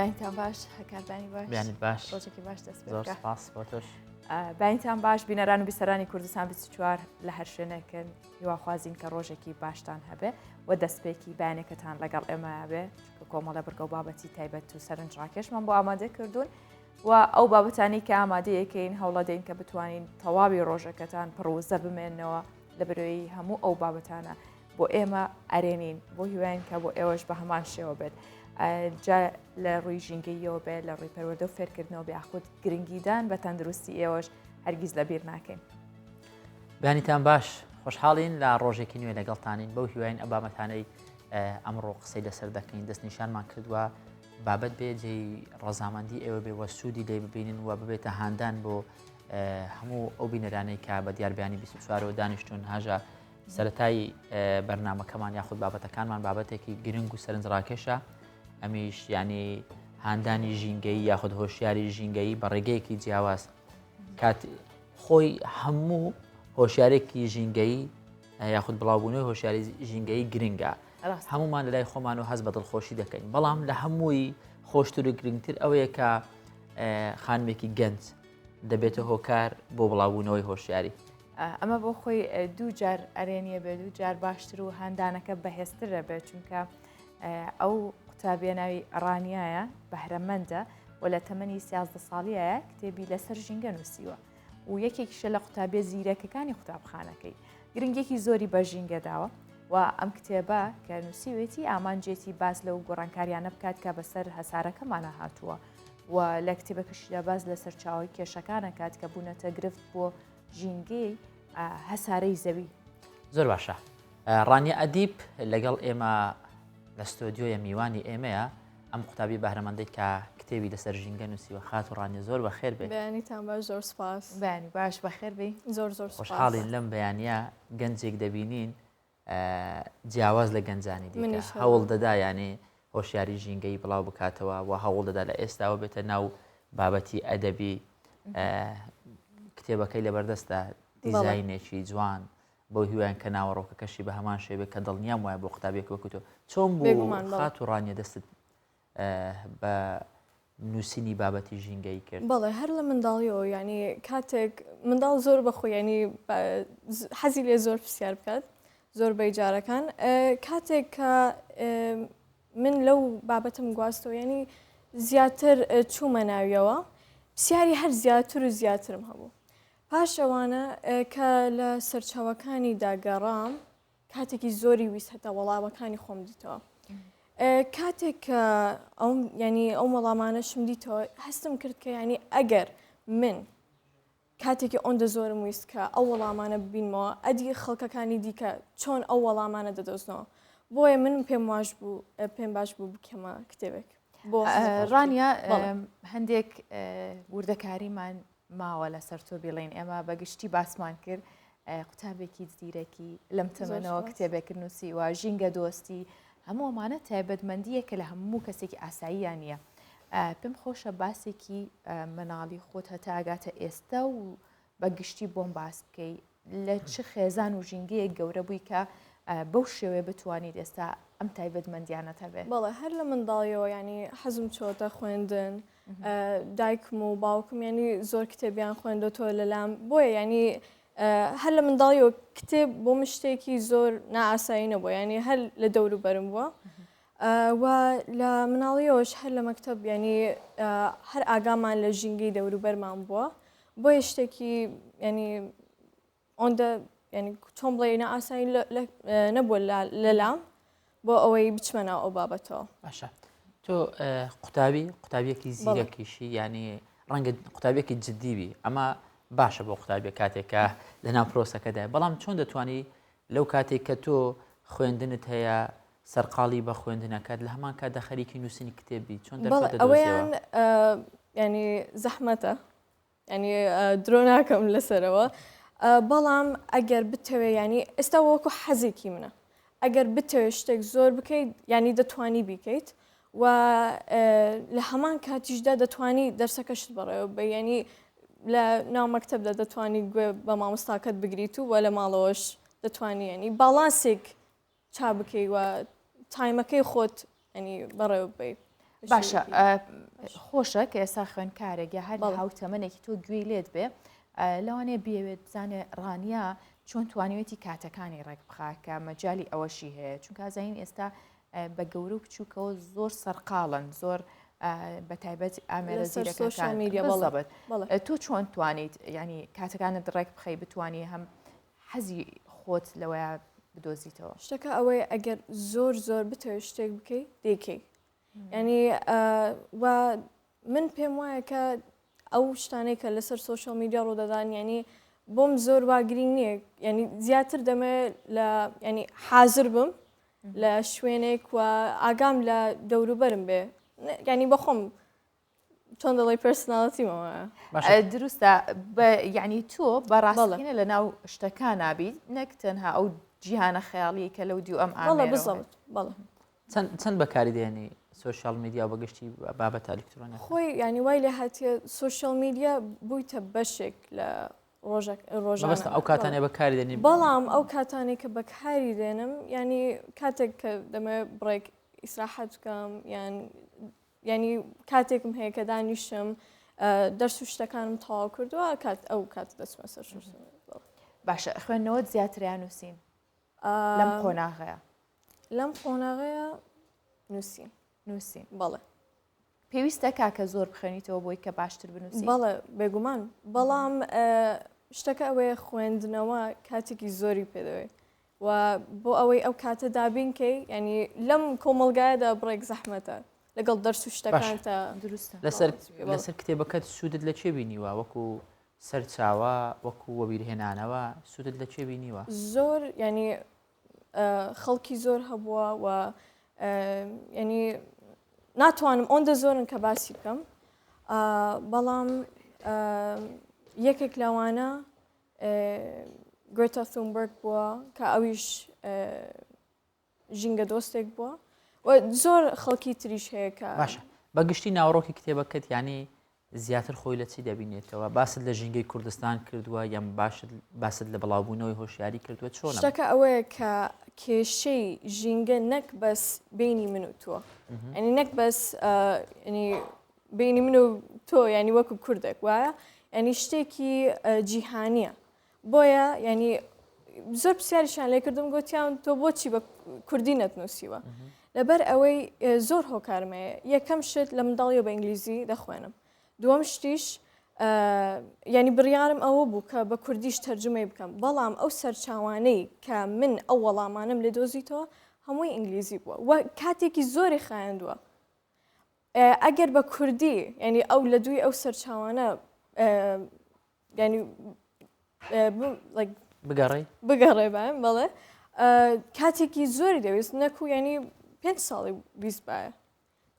باینتان باش هەکاربانی باش بیانیت باش ڕۆژێکی باش دەست زۆر سپاس بۆ تۆش باینتان باش بینەران و بیسەرانی کوردستان 24 لە هەر شوێنەکەن هیواخوازین کە ڕۆژێکی باشتان هەبێ و دەستپێکی بەیانێکتان لەگەڵ ئێمە بێ چونکە کۆمەڵە بەرگە و بابەتی تایبەت و سەرنجڕاکێشمان بۆ ئامادە کردوون و ئەو بابەتانی کە ئامادەیەکەین هەوڵە دەین کە بتوانین تەواوی ڕۆژەکەتان پڕوزە بمێنەوە لە بەرەوەی هەموو ئەو بابەتانە بۆ ئێمە ئەرێنین بۆ هیوایین کە بۆ ئێوەش بە هەمان شێوە بێت جا لە ڕووی ژینگەیەوە بێت لە ڕووی پەروەردە و فێرکردنەوە بێ یاخود گرنگیدان بە تەندروستی ئێوەش هەرگیز لەبیر ناکەین. بیانیتان باش خۆشحاڵین لە ڕۆژێکی نوێ لەگەڵتانین بەو هیواین ئەبامەتانەی ئەمڕۆ قسەی لەسەر دەکەین دەستنیشانمان کردووە بابەت بێ جێی ڕەزامەندی ئێوە بێ وە سوودی لێ ببینن و ببێتە هاندان بۆ هەموو ئەو بینەرانەی کە بە دیاربیانی 24 دانیشتون هاژە سەرەتایی بەرنامەکەمان یاخود بابەتەکانمان بابەتێکی گرنگ و سەرنجڕاکێشە ئەمیش ینی هاندانی ژینگەی یاخود هۆشیاری ژینگەی بە ڕێگەیەکی جیاواز کات خۆی هەموو هۆشیارێکی ژینگەی یاخود بڵاوبوونەوەی هۆشیاری ژینگەی گرنگە هەمومان لە لای خۆمان و هەست بە دڵخۆشی دەکەین بەڵام لە هەمووی خۆشتر و گرنگتر ئەوەیە کە خانمێکی گەنج دەبێتە هۆکار بۆ بڵاوبوونەوەی هۆشیاری ئەمە بۆ خۆی دوو جار ئەرێنیە بێت دوو جار باشتر و هەندانەکە بەهێزترە بێت چونکە ئەو قوتابیە ناوی ڕانایە بەهرەمەندە و لە تەمەنی 13 ساڵیایە کتێبی لەسەر ژینگە نووسیوە و یەکێکیشە لە قوتابیە زیرەکەکانی قوتابخانەکەی گرنگێکی زۆری بە ژینگە داوە و ئەم کتێبە کە نووسیوێتی ئامانجێتی باز لەو گۆڕانکاریانە بکات کە بەسەر هەسارەکەمانە هاتووە و لە کتێبەکەشیدا باز لە سەرچاوی کێشەکانە کات کە بوونەتە گرفت بۆ ژینگەی هەسارەی زەوی. زۆر باشە ڕانیە ئەدیب لەگەڵ ئێمە لە ستۆدیۆیە میوانی ئێمەیە ئەم قوتابی بەهرەمەندەی کە کتێبی لەسەر ژینگە نووسیوە خات و ڕانیە زۆر بەخێر بێ. بەیانیتان باش زۆر سپاس. بەیانی باش بەخێر بێ. زۆر زۆر سپاس. خۆشحاڵین لەم بەیانیە گەنجێک دەبینین جیاواز لە گەنجانی دیکە هەوڵ دەدا یانێ هۆشیاری ژینگەی بڵاو بکاتەوە و هەوڵ دەدا لە ئێستاوە بێتە ناو بابەتی ئەدەبی کتێبەکەی لەبەردەستە دیزاینێکی جوان بۆ هیوایان کە ناوەڕۆکەکەشی بە هەمان شێوێ کە دڵنیام وایە بۆ قوتابێک وەکوتۆ چۆن بوو خات و ڕانیە دەستت بە نووسینی بابەتی ژینگەی کرد؟ بەڵێ هەر لە منداڵیەوە ینی کاتێک منداڵ زۆر بەخۆ ینی حەزی لێ زۆر پرسیار بکات زۆر بەیجارەکان کاتێک کە من لەو بابەتم گواستەوە ینی زیاتر چوومە ناویەوە پرسیاری هەر زیاتر و زیاترم هەبوو پاش ئەوانە کە لە سەرچاوەکانی داگەڕام کاتێکی زۆری ویست هەتا وەڵامەکانی خۆم دیتەوە کاتێک کە ینی ئەو وەڵامانەشم دیتەوە هەستم کرد کە ینی ئەگەر من کاتێکی ئەوەندە زۆرم ویست کە ئەو وەڵامانە ببینمەوە ئەدی خەڵکەکانی دیکە چۆن ئەو وەڵامانە دەدۆزنەوە بۆیە من پێم باش بوو بکەمە کتێبێک بۆ ڕانیا هەندێک وردەکاریمان ماوە لەسەر تۆ بڵین ئێمە بەگشتی باسمان کرد قوتابێکی زیرەکی لەم تەمەنەوە کتێبێک نووسی و ژینگە دۆستی هەموو ئەمانە تایبەتمەندیەکە لە هەموو کەسێکی ئاساییان نییە پێم خۆشە باسێکی مناڵی خۆت هەتا ئاگاتە ئێستا و بەگشتی بۆم باس بکەی لە چ خێزان و ژینگەیەک گەورە بووی کە بەو شێوێ بتوانیت ئێستا ئەم تایبەتمەندیانەتە بێت؟ بەڵێ هەر لە منداڵیەوە ینی حەزم چۆتە خوێندن دایکم و باوکم ینی زۆر کتێبیان خوێندەوە لەلام بۆیە ینی هەر لە منداڵیەوە کتێب بۆ شتێکی زۆر نائاسایی نەبووە ینی هەر لە دەوروبەرم بووە و لە مناڵیەوەش هەر لە مەکتەب ینی هەر ئاگامان لە ژینگەی دەوروبەرمان بووە بۆیە شتێکی ینی ئەوەندە ینی چۆن بڵێ نائاسایی نەبووە لەلام بۆ ئەوەی بچمە ناو ئەو بابەتەوە. باشە تۆ قوتابیەکی زیرەکیشی ینی ڕەنگە قوتابێکی جددیبی ئەمە باشە بۆ قوتابێک کاتێکە لەناو پرۆسەکەدا بەڵام چۆن دەتوانی لەو کاتێک کە تۆ خوێندنت هەیە سەرقاڵی بە خوێندنەکەت لە هەمان کاتدا خەریکی نووسینی کتێبی چۆن ئەوەیان ینی زەحمەتە ینی درۆ ناکەم لەسەرەوە بەڵام ئەگەر بتەوێ ینی ئێستا وەکو حەزێکی منە ئەگەر بتەوێت شتێک زۆر بکەیت ینی دەتوانی بیکەیت و لە هەمان کاتیشدا دەتوانی دەرسەکەشت بەڕێوە بە ینی لە ناو مەکتەبدا دەتوانی گوێ بە مامۆستاکەت بگریت و لە ماڵەوەش دەتوانی ینی باڵانسێک چا بکەی و تایمەکەی خۆت ینی بەڕێوە بی. باشە خۆشە کە ئێستا خوێندکارێک یا هەر هاوتەمەنێکی تۆ گوێی لێت بێ لەوانێ بێوێت بزانێ ڕانیا چۆن توانیوێتی کاتەکانی ڕێک بخا کە مەجای ئەوەشی هەیە چونکە زین ئێستا بە گەورە و بچووکەوە زۆر سەرقاڵن زۆر بە تایبەت ئامێرە زیرەکەکان تۆ چۆن توانیت ینی کاتەکانت ڕێک بخەی بتوانانی هەم حەزی خۆت لەوەیە بدۆزیتەوە شتەکە ئەوەی ئەگەر زۆر بتەوێت شتێک بکەیت دێکەی ینی من پێم وایە کە ئەو شتانەی کە لەسەر سوۆشەل میدیا ڕوودەدان ینی بۆم زۆر واگرنگ نییە ینی زیاتر دەمێت لە ینی حازر بم لە شوێنێک و ئاگام لە دەوروبەرم بێ ینی بەخۆم چۆن دەڵی پرسناڵەتیمەوە دروستە ینی تۆ بەڕاستەکەینە لە ناو شتەکان نابیت نەک تەنها ئەو جیهانە خەیاڵی کە لەو دی ئەم بەڵێ چەند بەکاری دێنی سوۆشال میدیا بەگشتی بابەت ئەلکترۆنی خۆی ینی وای لێ هاتیە سوۆشەل میدیا بوویتە بەشێک لە ڕۆژانە ئەو کاتانێ بەکاری دێنی بەڵام ئەو کاتانی کە بەکاری دێنم ینی کاتێک کە دەمەوێت بڕێک ئیسراحەت بکەم ینی کاتێکم هەیە کە دانیشم دەرس و شتەکانم تەواو کردووە ئەو کات دەچمە سەر باشە خوێندنەوەت زیاتریان نووسین لەم قۆناغەیە لەم قۆناغەیە نووسین بەڵێ پێویستە کاکە زۆر بخوێنیتەوە بۆی کە باشتر بنووسی بەڵێ بێگومان بەڵام شتەکە ئەوەیە خوێندنەوە کاتێکی زۆری پێدەوێت و بۆ ئەوەی ئەو کاتە دابینکەی ینی لەم کۆمەلگایەدا بڕێک زەحمەتە لەگەڵ دەرس و شتەکان تا دروستە لەسەر کتێبەکەت سوودت لە چێ بینیوە وەکو سەرچاوە وەکو وەبیرهێنانەوە سوودت لە چێ بینیوە زۆر ینی خەڵکی زۆر هەبووە و ینی ناتوانم ئەوەندە زۆرن کە باسی بکەم بەڵام یەکێک لەوانە گرێتا تونبەرگ بووە کە ئەویش ژینگە دۆستێک بووە و زۆر خەڵکی تریش هەیە کە باشە بەگشتی ناوڕۆکی کتێبەکەت ینی زیاتر خۆی لە چی دەبینێتەوە باست لە ژینگەی کوردستان کردووە یان باست لە بڵاوبوونەوەی هۆشیاری کردووە چۆن شتەکە ئەوەیە کە کێشەی ژینگە نەک بەس بینی من و تۆ ینی نەک بەس بینی من و تۆ ینی وەکو کوردێک وایە ینی شتێکی جیهانیە بۆیە ینی زۆر پرسیاریشان لێ کردم گوتیان تۆ بۆچی بە کوردی نەتنووسیوە لەبەر ئەوەی زۆر هۆکارمەیە یەکەم شت لە منداڵیەوە بە ئینگلیزی دەخوێنم دووەم شتیش ینی بڕیارم ئەوە بوو کە بە کوردیش تەرجمەی بکەم بەڵام ئەو سەرچاوانەی کە من ئەو وەڵامانم لێ دۆزیتەوە هەمووی ئینگلیزی بووە و کاتێکی زۆری خایاندووە ئەگەر بە کوردی ینی ئەو لە دوی ئەو سەرچاوانە ینی بگەڕێ بایم بەڵێ کاتێکی زۆری دەویست نەکو ینی 5 ساڵی بیست باە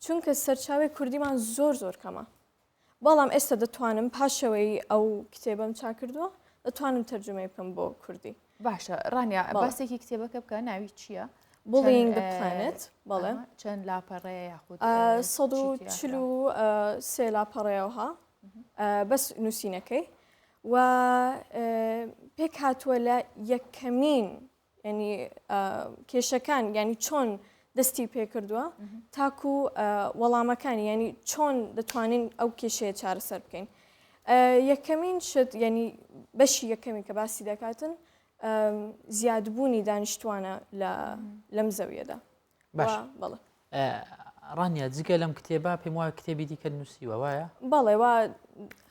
چونکە سەرچاوی کوردیمان زۆر کەمە بەڵام ئێستا دەتوانم پاشەوەی ئەو کتێبم چا کردووە دەتوانم تەرجمەی بکەم بۆ کوردی باشە ڕانیا باسێکی کتێبەکە بکە ناوی چییە؟ Bullying the Planet بەڵێ چەند لاپەڕەیە یاخود 143 لاپەڕەیەوها بەس نووسینەکەی و پێک هاتووە لە یەکەمین ینی کێشەکان ینی چۆن دەستی پێ کردووە تاکو وەڵامەکانی ینی چۆن دەتوانین ئەو کێشەیە چارەسەر بکەین یەکەمین شت ینی بەشی یەکەمی کە باسی دەکاتن زیادبوونی دانیشتوانە لەم زەویەدا بەڵێ ڕانیا جگە لەم کتێبە پێم وایە کتێبی دیکە نووسیوە وایە بەڵێ وا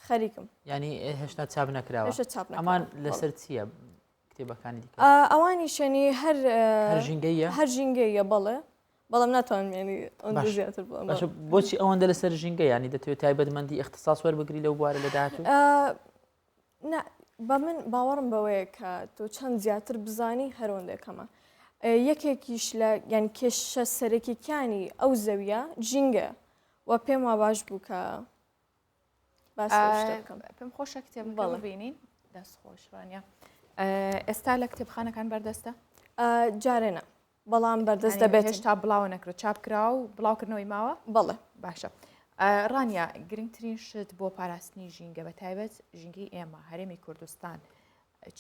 خەریکم ینی هێشتا چاپ نەکراوە ئەمان لەسەر چییە کتێبەکانی دیکە ئەوانی شوێنی هەر ژینگەیە بەڵێ بەڵام ناتوانم ینی زیاتر بۆچی ئەوەندە لەسەر ژینگە ینی دەتوێت تایبەتمەندی اختصاص وەربگری لەو بوارە لە داهاتوو بە من باوەڕم بەوەیە کە تۆ چەند زیاتر بزانی هەرۆندێکەمە یەکێکیش لە یان کێشە سەرەکیەکانی ئەو زەویە ژینگە و پێم وا باش بوو کە پێم خۆشە کتێب بەڵبینین دەست خۆشوانە ئێستا لە کتێبخانەکان بەردەستە جارێنە بەڵام بەردەست دەبێت هێشتا بڵاو نەکرێت چاپکرا و بڵاوکردنەوەی ماوە بەڵێ باشە ڕانیا گرنگترین شت بۆ پاراستنی ژینگە بە تایبەت ژینگەی ئێمە هەرێمی کوردستان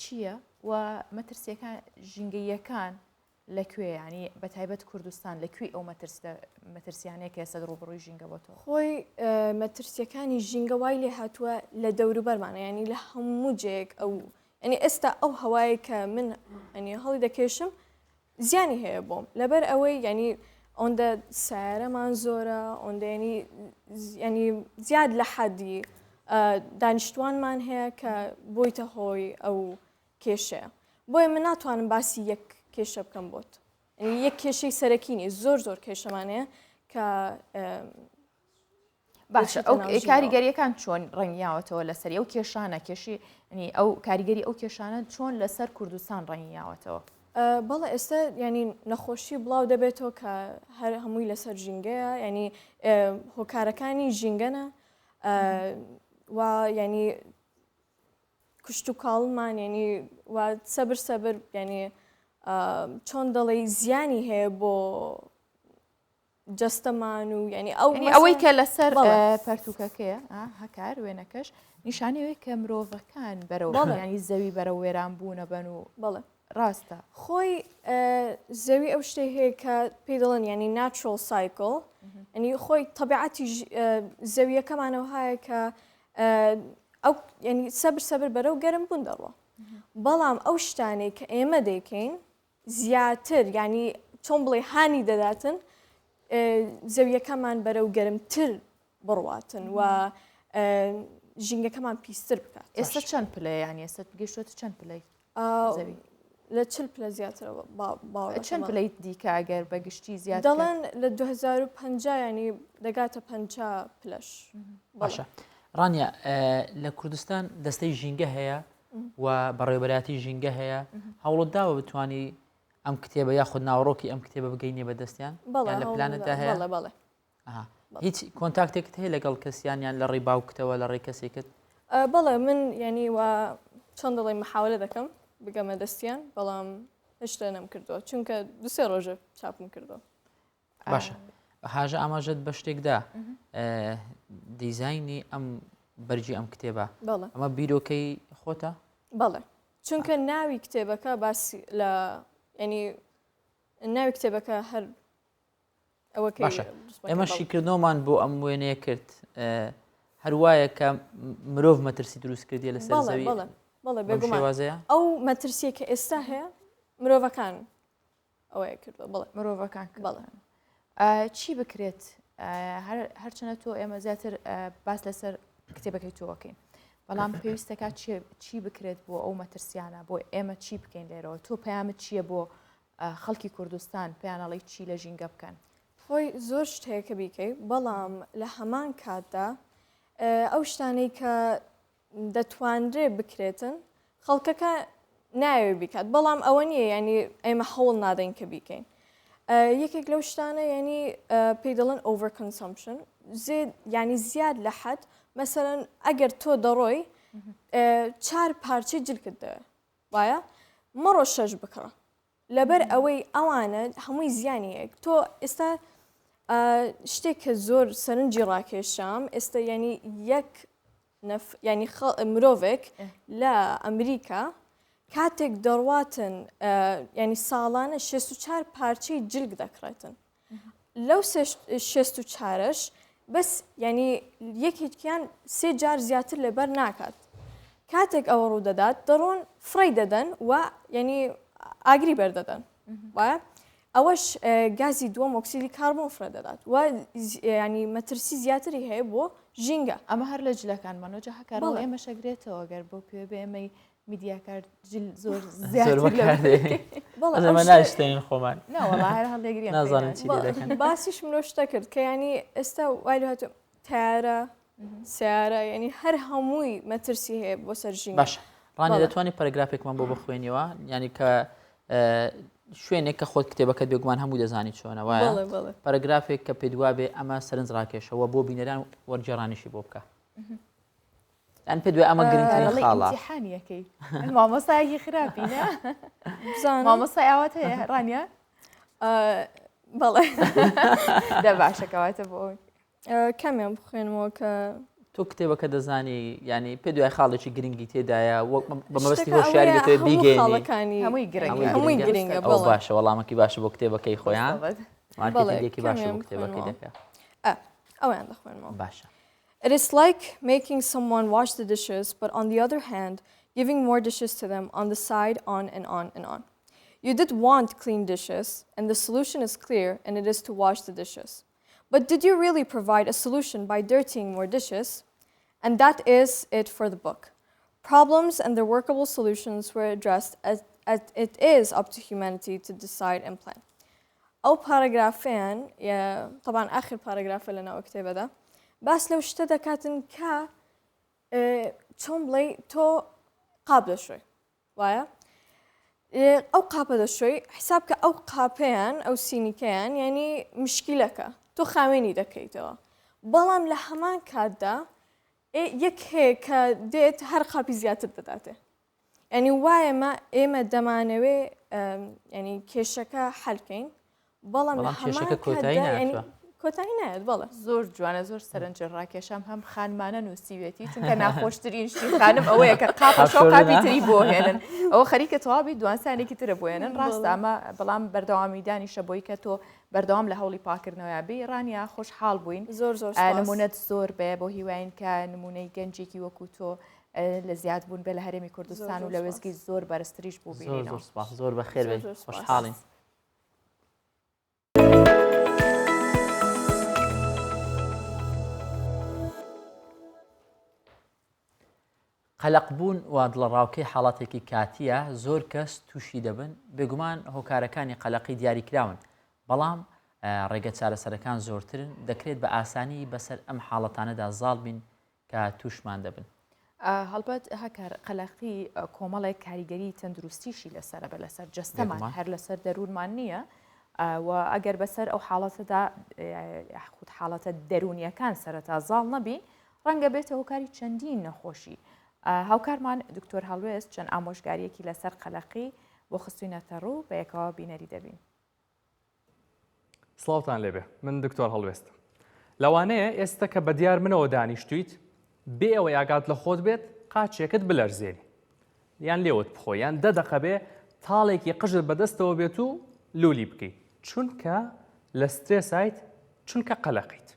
چییە و مەترسیەکان ژینگەیەکان لەکوێ ینی بە تایبەت کوردستان لەکوێ ئەو مەترسیانەیە کە ئێستا ڕوبڕووی ژینگە بۆ تۆ خۆی مەترسیەکانی ژینگە وای لێ هاتووە لە دەوروبەرمانە ینی لە هەموو جێک ئەو ینی ئێستا ئەو هەوایە کە من ئەنی هەڵی دەکێشم زیانی هەیە بۆم لەبەر ئەوەی ینی ئەوەندە سیارەمان زۆرە ئەوەندە ینی زیاد لە حەدی دانیشتوانمان هەیە کە بۆیتە هۆی ئەو کێشەیە بۆیە من ناتوانم باسی یەک کێشە بکەم بۆت یەک کێشەی سەرەکینی زۆر کێشەمانەیە کە باشە ئەو کاریگەریەکان چۆن ڕەنگیاوەتەوە لەسەر ئەو کێشانە کێشی ئەو کاریگەری ئەو کێشانە چۆن لەسەر کوردستان ڕەنگیاوەتەوە بەڵێ ئێستا ینی نەخۆشی بڵاو دەبێتەوە کە هەر هەمووی لەسەر ژینگەیە ینی هۆکارەکانی ژینگەنە و ینی کوشت و کاڵمان ینی و سەبر ینی چۆن دەڵێ زیانی هەیە بۆ جەستەمان و ینی ئەوەی کە لەسەر پەرتوکەکەیە هەکار وێنەکەش نیشانەوەی کە مرۆڤەکان بەرەو ینی زەوی بەرە وێران بوونە بن و بەڵێ ڕاستە خۆی زەوی ئەو شتێک هەیە کە پێی دەڵێن ینی ناتچۆڵ سایکل ینی خۆی تەبیعەتی زەویەکەمانەوە هەیە کە ئەو ینی سەبر بەرەو گەرم بوون دەڕوە بەڵام ئەو شتانێک کە ئێمە دەیکەین زیاتر ینی چۆن بڵێ هانی دەداتن زەویەکەمان بەرەو گەرمتر بڕواتن و ژینگەکەمان پیستر بکات ئێستا چەند پلە ینی ئێستا گەیشتوتە چەند پلەی زەوی لە 40 پلە زیاترەوە چەند پلەی دیکە ئەگەر بەگشتی زیاد دەڵێن لە 2050 ینی دەگاتە 50 پلەش باشە ڕانیا لە کوردستان دەستەی ژینگە هەیە و بەڕێوەبەراتی ژینگە هەیە هەوڵت داوە بتوانی ئەم کتێبە یاخود ناوڕۆکی ئەم کتێبە بگەینێ بەدەستیان لە پلانتدا هەیە بەڵێ هیچ کۆنتاکتێکت هەیە لەگەڵ کەسیانیان لە ڕێی باوکتەوە لە ڕێی کەسێکت بەڵێ من ینی و چۆن دەڵێ محاولە دەکەم بگەمە دەستیان بەڵام هێشتا نەم کردەوە چونکە دوسێ ڕۆژە چاپم کردەوە باشە هاژە ئاماژەت بە شتێکدا دیزایانی ئەم بەرجی ئەم کتێبە ئەمە بیرۆکەی خۆتە بەڵێ چونکە ناوی کتێبەکە باسی لە ینی ناوی کتێبەکە هەر ئەوەکە باشە ئێمە شیکردنەوەمان بۆ ئەم وێنەیە کرد هەروایە کە مرۆڤ مەترسی دروست کردیە لەسەر زەوی بەڵێ بێگومان ئەو مەترسیە کە ئێستا هەیە مرۆڤەکان ئەوەیە کردوە بڵێ مرۆڤەکان بەڵێ چی بکرێت هەرچەنە تۆ ئێمە زیاتر باس لەسەر کتێبەکەی تۆەکەین بەڵام پێویستەکە چی بکرێت بۆ ئەو مەترسیانە بۆ ئێمە چی بکەین لێرەوە تۆ پەیامت چییە بۆ خەڵکی کوردستان پێیانەڵی چی لە ژینگە بکەن خۆی زۆر شت هەیە کە بیکەی بەڵام لە هەمان کاتدا ئەو شتانەی کە دەتوانرێ بکرێتن خەڵکەکە ناوێ بیکات بەڵام ئەوە نییە ینی ئێمە هەوڵ نادەین کە بیکەین یەکێک لەو شتانە ینی پێی دەڵێن ئۆڤەر کۆنسەمپشن ینی زیاد لە حەد مەسەرەن ئەگەر تۆ دەڕۆی 4 پارچەی جلکت دەوێ وایە مەڕۆ 6 بکڕە لەبەر ئەوەی ئەوانە هەمووی زیانی هەیە تۆ ئێستا شتێک کە زۆر سەرنجی ڕاکێشام ئێستا ینی یەک ینی مرۆڤێک لە ئەمریکا کاتێک دەڕواتن ینی ساڵانە 64 پارچەی جلگ دەکڕێتن لەو 64ش بەس ینی یەکێکیان 3 جار زیاتر لەبەر ناکات کاتێک ئەوە ڕوو دەدات دەڕۆن فڕی دەدەن و ینی ئاگری بەردەدەن وایە ئەوەش گازی دووەم ئۆکسیدی کاربۆن فرە دەدات و ینی مەترسی زیاتری هەیە بۆ ژینگە ئەمە هەر لە جلەکانمانەوە هەکار ئێمە شەگرێتەوە گەر بۆ پێ بێمەی میدیاکار زۆر زیاتر ناشتین خۆمان هەر هەڵێگری نازانم چی دەکەن باسیش مرۆشتە کرد کە ینی ئێستا وای هاتو تیارە سیارە ینی هەر هەمووی مەترسی هەیە بۆ سەر ژینگە باش ڕانی دەتوانانی پەرگرافێکمان بۆ بخوێنیەوە ینی کە شوێنێک کە خۆت کتێبەکەت بێگومان هەموو دەزانی چۆنە وایە پەرگرافێک کە پێدوا بێ ئەمە سەرنج ڕاکێشەوە بۆ بینەران وەرجێڕانیشی بۆ بکە ئەن پێ دوێ ئەمە گرنگترین خاڵە ئیمتیحانیەکەی مامۆستایەکی خراپینە مامۆستای ئاوات هەیە ڕانیا بەڵێ دە باشەکەواتە بۆ کامیان بخوێنمەوە کە تۆ کتێبەکە دەزانی ینی پێ دوای خاڵێکی گرنگی تێدایە بەمەبستی هۆشیاری دەتوێت بیگەێنی هەمووی هەمووی گرنگە ئەو باشە وەڵامەکی باشە بۆ کتێبەکەی خۆیان مارکێتینگێکی باشە بۆ کتێبەکەی دەکات ئەویان دەخوێنمەوە. باشە. It is like making someone wash the dishes, but on the other hand, giving more dishes to them on the side, on and on and on. You did want clean dishes, and the solution is clear, and it is to wash the dishes. But did you really provide a solution by dirtying more dishes? And that is it for the book. Problems and their workable solutions were addressed as it is up to humanity to decide and plan. أو باراغرافين طبعا آخر باراغراف لنا أكتبه ده بس لو اشتدى كاتن كا چۆن بڵێ تۆ قاب دەشۆی وایە ئەو قاپە دەشۆی حساب کە ئەو قاپەیان ئەو سینیکەیان یعنی مشکلەکە تۆ خاوێنی دەکەیتەوە بەڵام لە هەمان کاتدا یەک هەیە کە دێت هەر قاپی زیاتر دەداتێ ینی وایە ئێمە دەمانەوێ ینی کێشەکە حەلکەین بەڵام لە هەمان کاتدا کۆتایی نایەت بەڵێ زۆر جوانە زۆر سەرنج ڕاکێشام هەم خانمانە نووسیوێتی چونکە ناخۆشترین شتی خانم ئەوەیە کە قاپەشۆ قاپی تری بۆ هێنن ئەوە خەریکە تەواوی دوانسانێکی ترە بۆ هێنن ڕاستە ئەمە بەڵام بەردەوامیدانی شەبۆی کە تۆ بەردەوام لە هەوڵی پاکردنەوەی بێ ڕانیا خۆشحاڵ بووین زۆر نمونەت زۆر بێ بۆ هیواین کە نمونەی گەنجێکی وەکو تۆ لە زیاد بوون بێ لە هەرێمی کوردستان و لە وێزگی زۆر بەرزتریش بوو بینینەوە زۆر بەخێر بێ خۆشحاڵین. قەلەقبوون و دڵڕاوکەی حاڵاتێکی کاتیە زۆر کەس تووشی دەبن بێگومان هۆکارەکانی قەلەقی دیاریکراون بەڵام ڕێگە چارەسەرەکان زۆرترن دەکرێت بە ئاسانی بەسەر ئەم حاڵەتانەدا زاڵ بین کە تووشمان دەبن. هەڵبەت هەکار قەلەقی کۆمەڵێک کاریگەری تەندروستیشی لەسەرە بە لەسەر جەستەمان هەر لەسەر دەروونمان نییە و ئەگەر بەسەر ئەو حاڵەتەدا خود حاڵەتە دەرونیەکان سەرەتا زاڵ نەبین ڕەنگە بێتە هۆکاری چەندین نەخۆشی. هاوکارمان دکتۆر هەڵوێست چەند ئامۆژگاریەکی لەسەر قەلەقی بۆ خستوینەتە ڕوو بە یەکەوە بینەری دەبین. سڵاوتان لێبێ من دکتۆر هەڵوێستم لەوانەیە ئێستا کە بە دیار منەوە دانیشتویت بێ ئەوە یاگات لە خۆت بێت قاچێکت بلەرزێنی یان لێوت بخۆ یان دەدەقە بێ تاڵێکی قژت بەدەستەوە بێت و لولی بکەیت چونکە لە سترێسایت چونکە قەلەقیت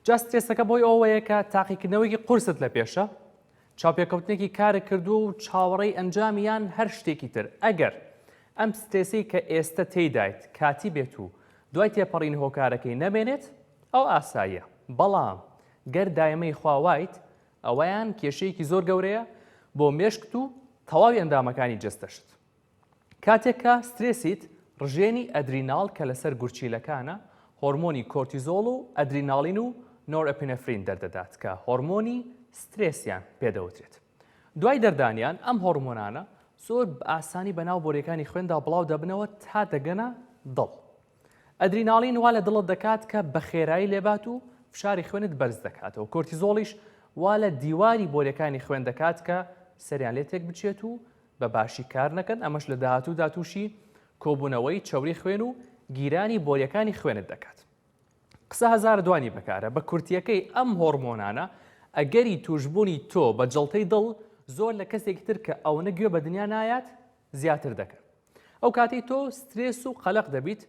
جا سترێسەکە بۆی ئەوەیە کە تاقیکردنەوەیکی قورست لە پێشە چاوپێکەوتنێکی کارە کردو و چاوەڕێی ئەنجامیان هەر شتێکی تر ئەگەر ئەم سترێسی کە ئێستا تێدایت کاتی بێت و دوای تێپەڕین هۆکارەکەی نەبێنێت ئەو ئاساییە بەڵام گەر دایمەی خواوایت ئەوەیان کێشەیەکی زۆر گەورەیە بۆ مێشکت و تەواوی ئەندامەکانی جەستەشت کاتێککە سترێسیت ڕژێنی ئەدریناڵ کە لەسەر گورچیلەکانە هۆرمۆنی کۆرتیزۆڵ و ئەدریناڵین و نۆرئەپینەفرین دەردەدات کە هۆرمۆنی سترێسیان پێدەوترێت دوای دەردانیان ئەم هۆرمۆنانە زۆر بە ئاسانی بەناو بۆریەکانی خوێندا بڵاو دەبنەوە تا دەگەنە دڵ ئەدریناڵین وا لە دڵت دەکات کە بە خێرایی لێبات و فشاری خوێنت بەرز دەکاتەوە کۆرتیزۆڵیش وا لە دیواری بۆریەکانی خوێن دەکات کە سەریان لێ تێک بچێت و بە باشی کار نەکەن ئەمەش لە داهاتوودا تووشی کۆبوونەوەی چاوری خوێن و گیرانی بۆریەکانی خوێنت دەکات قسە هەزار دوانی بەکارە بە کورتیەکەی ئەم هۆرمۆنانە ئەگەری توشبوونی تۆ بە جڵتەی دڵ زۆر لە کەسێکی تر کە ئەوەنە گوێ بە دنیا نایات زیاتر دەکەن ئەو کاتی تۆ سترێس و قەلەق دەبیت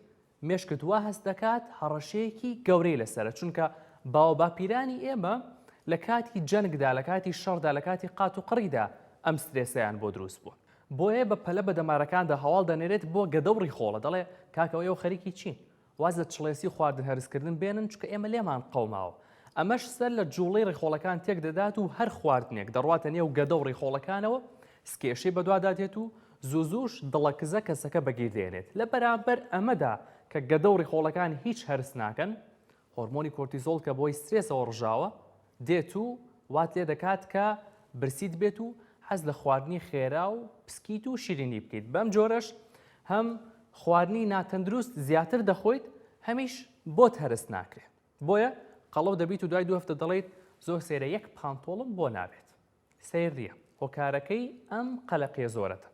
مێشکت وا هەست دەکات هەڕەشەیەکی گەورەی لەسرە چونکە باوە باپیرانی ئێمە لە کاتی جەنگدا لە کاتی شەڕدا لە کاتی قات و قڕیدا ئەم سترێسیان بۆ دروست بووە بۆیە بە پەلە بە دەمارەکاندا هەواڵ دەنێرێت بۆ گەدەوڕی خۆڵە دەڵێ کاکەوە ئەو خەریکی چین وازە چڵێسی خواردن هەرسکردن بێنن چکە ئێمە لێمان قەوماوە ئەمەش سەر لە جوڵەی ڕێخۆڵەکان تێک دەدات و هەر خواردنێک دەڕواتە نێو گەدە و ڕێخۆڵەکانەوە سکێشەی بەدوادادێت و زوزوش دڵەکزە کەسەکە بەگیردێنێت لە بەرامبەر ئەمەدا کە گەدە و ڕێخۆڵەکان هیچ هەرس ناکەن هۆرمۆنی کۆرتیزۆڵ کە بۆی سترێسەوە ڕژاوە دێت و وات لێ دەکات کە برسیت بێت و حەز لە خواردنی خێرا و پسکیت و شیرینی بکەیت بەم جۆرەش هەم خواردنی ناتەندروست زیاتر دەخۆیت هەمیش بۆت هەرس ناکرێت بۆیە قەڵەو دەبیت و دوای 2 هەفتە دەڵێیت زۆر سێرە یەک پانتۆڵم بۆ نابێت سەیریە هۆکارەکەی ئەم قەلەقیە زۆرەتە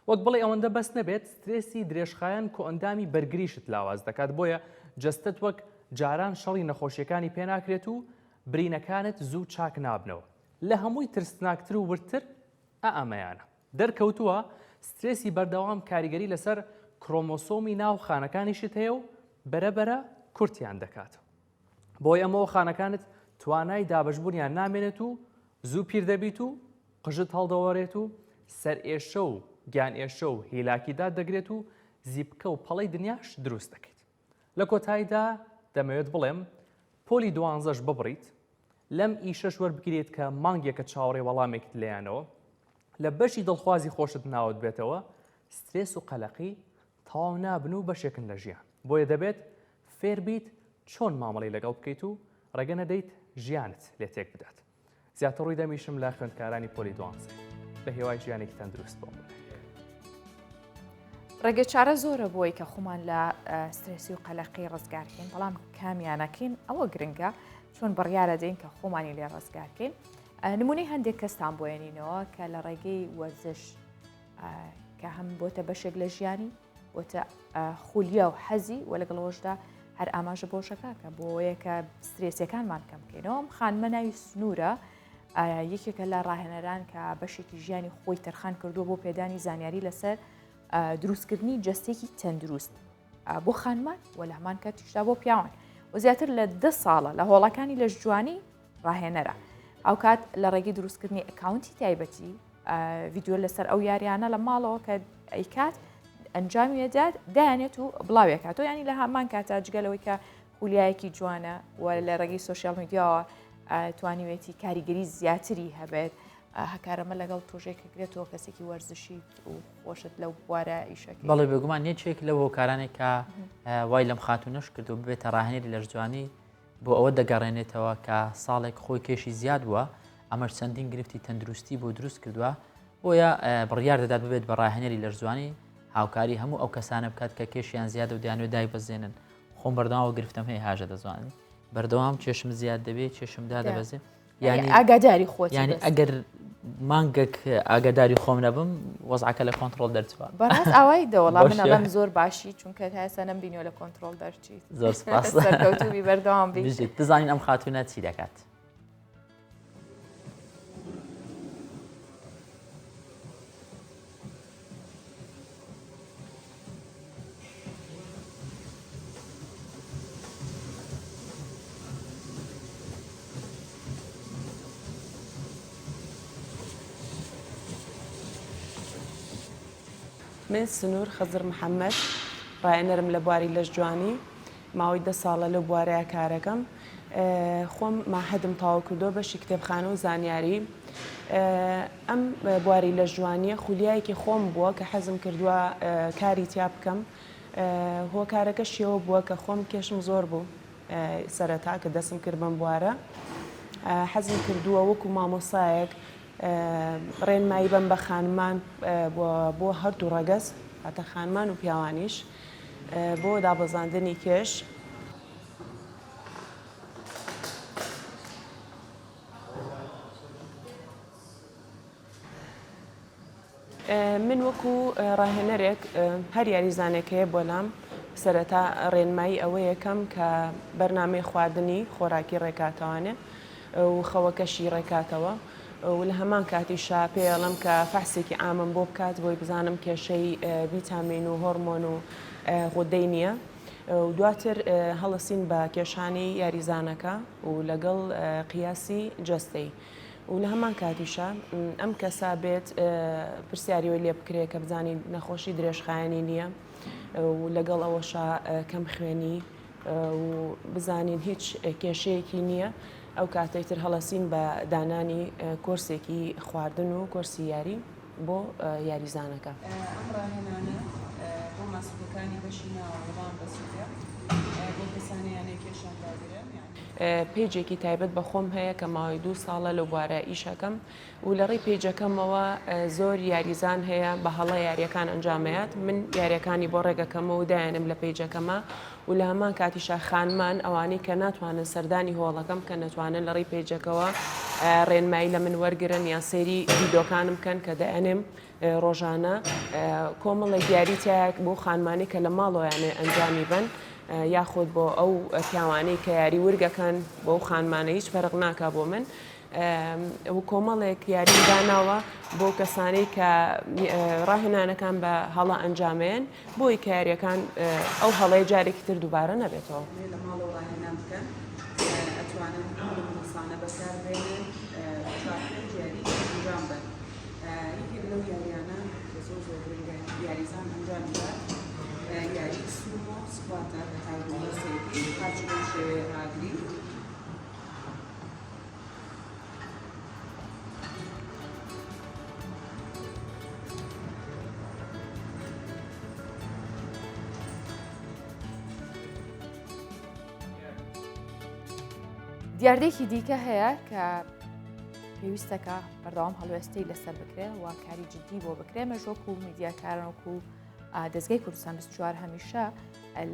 وەک بڵێ ئەوەندە بەس نەبێت سترێسی درێژخایەن کۆ ئەندامی بەرگریشت لاواز دەکات بۆیە جەستت وەک جاران شەڕی نەخۆشیەکانی پێ ناکرێت و برینەکانت زوو چاک نابنەوە لە هەمووی ترسناکتر و ورتر ئەمەیانە دەرکەوتووە سترێسی بەردەوام کاریگەری لەسەر کرۆمۆسۆمی ناو خانەکانیشت هەیە و بەرەبەرە کورتیان دەکاتەوە بۆی ئەمەوە خانەکانت توانای دابەشبوونیان نامێنێت و زوو پیر دەبیت و قژت هەڵدەوەڕێت و سەر ئێشە و گیان ئێشە و هیلاکیدا دەگرێت و زیبکە و پەڵەی دنیاش دروست دەکەیت لە کۆتاییدا دەمەوێت بڵێم پۆلی 12ش ببڕیت لەم ئیشەش وەربگرێت کە مانگێکە چاوەڕێ وەڵامێکت لێیانەوە لە بەشی دڵخوازی خۆشت ناوت بێتەوە سترێس و قەلەقی تەواو نابن و بەشێکن لە ژیان بۆیە دەبێت فێر بیت چۆن مامەڵی لەگەڵ بکەیت و ڕێگە نەدەیت ژیانت لێ تێک بدات زیاتر ڕووی دەمیشم لە خوێندکارانی پۆلی 12 بە هێوای ژیانێکی تەندروست بۆ ڕێگە چارە زۆرە بۆی کە خۆمان لە سترێسی و قەلەقی ڕزگارکەین بەڵام کامیانەکەین ئەوە گرنگە چۆن بڕیارە دەین کە خۆمانی لێ ڕزگارکەین نمونەی هەندێک کەستان بۆێنینەوە کە لە ڕێگەی وەرزش کە هەم بۆتە بەشێک لە ژیانی بۆتە خولیە و حەزی و لەگەڵەوەشدا هەر ئاماژە بۆشەکە کە بۆیە کە سترێسیەکانمان کەم بکەینەوە خانمە ناوی سنوورە یەکێکە لە ڕاهێنەران کە بەشێکی ژیانی خۆی تەرخان کردووە بۆ پێدانی زانیاری لەسەر دروستکردنی جەستێکی تەندروست بۆ خانمان و لە هەمان کاتیشدا بۆ پیاوان و زیاتر لە 10 ساڵە لە هۆڵەکانی لە جوانی ڕاهێنەرە ئەو کات لە ڕێگەی دروستکردنی ئەکاونتی تایبەتی ڤیددیۆ لەسەر ئەو یاریانە لە ماڵەوە کە ئەیکات ئەنجامیەدات دایانێت و بڵاوێکاتەوە ینی لە هەمان کاتە جگەلەوەی کە خولیایەکی جوانە و لە ڕێگەی سوۆسیال میدیاوە توانیوێتی کاریگەری زیاتری هەبێت هەکارەمە لەگەڵ پرۆژێکەکرێتەوە کەسێکی وەرزشی و خۆشت لەو بوارە ئیشەکە بەڵێ بێگومان یەکێک لەو هۆکارانێک کە وای لەم خاتونەش کردو ببێتە ڕاهێنەری لە جوانی بۆ ئەوە دەگەڕێنێتەوە کە ساڵێک خۆی کێشی زیاد بووە ئەمەش چەندین گرفتی تەندروستی بۆ دروست کردووە بۆیە بڕیار دەدات ببێت بە ڕاهێنەری لە جوانی هاوکاری هەموو ئەو کەسانە بکات کە کێشیان زیاد و دەیانوێت دای بەزێنن خۆم بەردەوامەوە گرفتم هەیە هاژە دەزوانی بەردەوام چێشم زیاد دەبێت چێشمدا دەبەزێ یعنی ئاگاداری خۆت ینی ئەگەر مانگێک ئاگاداری خۆم نەبم وەزعەکە لە کۆنتترۆل دەرچوە بەڕاست ئەوەی دەوەڵام من ئەڵام زۆر باشی چونکە هەسە نەمبینیەوە لە کۆنتترۆل دەرچیت زۆر سپاس سەرکەوتوبی بەردەوام بژیت دەزانین ئەم خاتونە چی دەکات من سنوور خەزر محەممەد ڕایەنەرم لە بواری لەش جوانی ماوەی 10 ساڵە لە بوارەیە کارەکەم خۆم ماحەدم تاوا کردۆ بەشی کتێبخانە و زانیاری ئەم بواری لە جوانیە خولیایەکی خۆم بووە کە حەزم کردووە کاری تیا بکەم هۆکارەکە شێوە بووە کە خۆم کێشم زۆر بوو سەرەتا کە دەستم کرد بەم بوارە حەزم کردووە وەکو مامۆسایەک ڕێنمایی بەم بە خانمان بۆ هەردوو ڕەگەز هاتە خانمان و پیاوانیش بۆ دابەزاندنی کێش من وەکو ڕاهێنەرێک هەر یاریزانێک هەیە بۆ لام سەرەتا ڕێنمایی ئەوە یەکەم کە بەرنامەی خواردنی خۆراکی ڕێکاتەوانێ و خەوەکەشی ڕێکاتەوە و لە هەمان کاتیشا پێڵم کە فەحسێکی ئامن بۆ بکات بۆی بزانم کێشەی ڤیتامین و هۆرمۆن و غودەی نییە و دواتر هەڵەسین بە کێشانی یاریزانەکە و لەگەڵ قیاسی جەستەی و لە هەمان کاتیشە ئەم کەسا بێت پرسیاریەوەی لێ بکرێ کە بزانین نەخۆشی درێژخایەنی نییە و لەگەڵ ئەوەشا کەم خوێنی و بزانین هیچ کێشەیەکی نییە ئەو کاتێکتر هەڵەسین بە دانانی کۆرسێکی خواردن و کۆرسی یاری بۆ یاریزانەکە. ئەم ڕاهێنانە بۆ ماسوولەکانی بەشی ناوە وەڵام بەسوودە بۆ کەسانیانەی کێشان داگرن پێیجێکی تایبەت بە خۆم هەیە کە ماوەی 2 ساڵە لە بوارە ئیشەکەم و لە ڕێی پێیجەکەمەوە زۆر یاریزان هەیە بە هەڵە یاریەکان ئەنجامەیەات من یاریەکانی بۆ ڕێگەکەمەوە دایانم لە پێیجەکەمە و لە هەمان کاتیشە خانمان ئەوانەی کە ناتوانن سەردانی هۆڵەکەم کە نەتوانن لە ڕێی پێیجەکەوە ڕێنمایی لە من وەرگرن یان سەیری ڤیدۆکانم بکەن کە دەیانێم ڕۆژانە کۆمەڵێک یاریتیاک بۆ خانمانی کە لە ماڵۆیانێ ئەنجامی بن یاخود بۆ ئەو پیاوانەی کە یاری وەرگەکەن بۆ ئەو خانمانە هیچ فەرق ناکا بۆ من و کۆمەڵێک یاری داناوە بۆ کەسانەی کە ڕاهێنانەکان بە هەڵە ئەنجامێن بۆی کە یاریەکان ئەو هەڵەیە جارێکی تر دووبارە نەبێتەوە. لە ماڵەوە ڕاهێنان بکەن ئەتوانن ئەمسانە بەکاربێنن چارکرد یاری ئەنجام بن. یەکێک لەو یاریانە کە زۆر گرنگە یاریزان ئەنجام بدات یاری سومۆ سکواتە لە تایبەتمەندی هەرچی بەو شێوەیە ئاگری دیاردێکی دیکە هەیە کە پێویستەکە بەردەوام هەڵوێستی لەسەر بکرێ و کاری جدی بۆ بکرێ مەژۆک و میدیاکارانوەکو دەستگای کوردستان 24 هەمیشە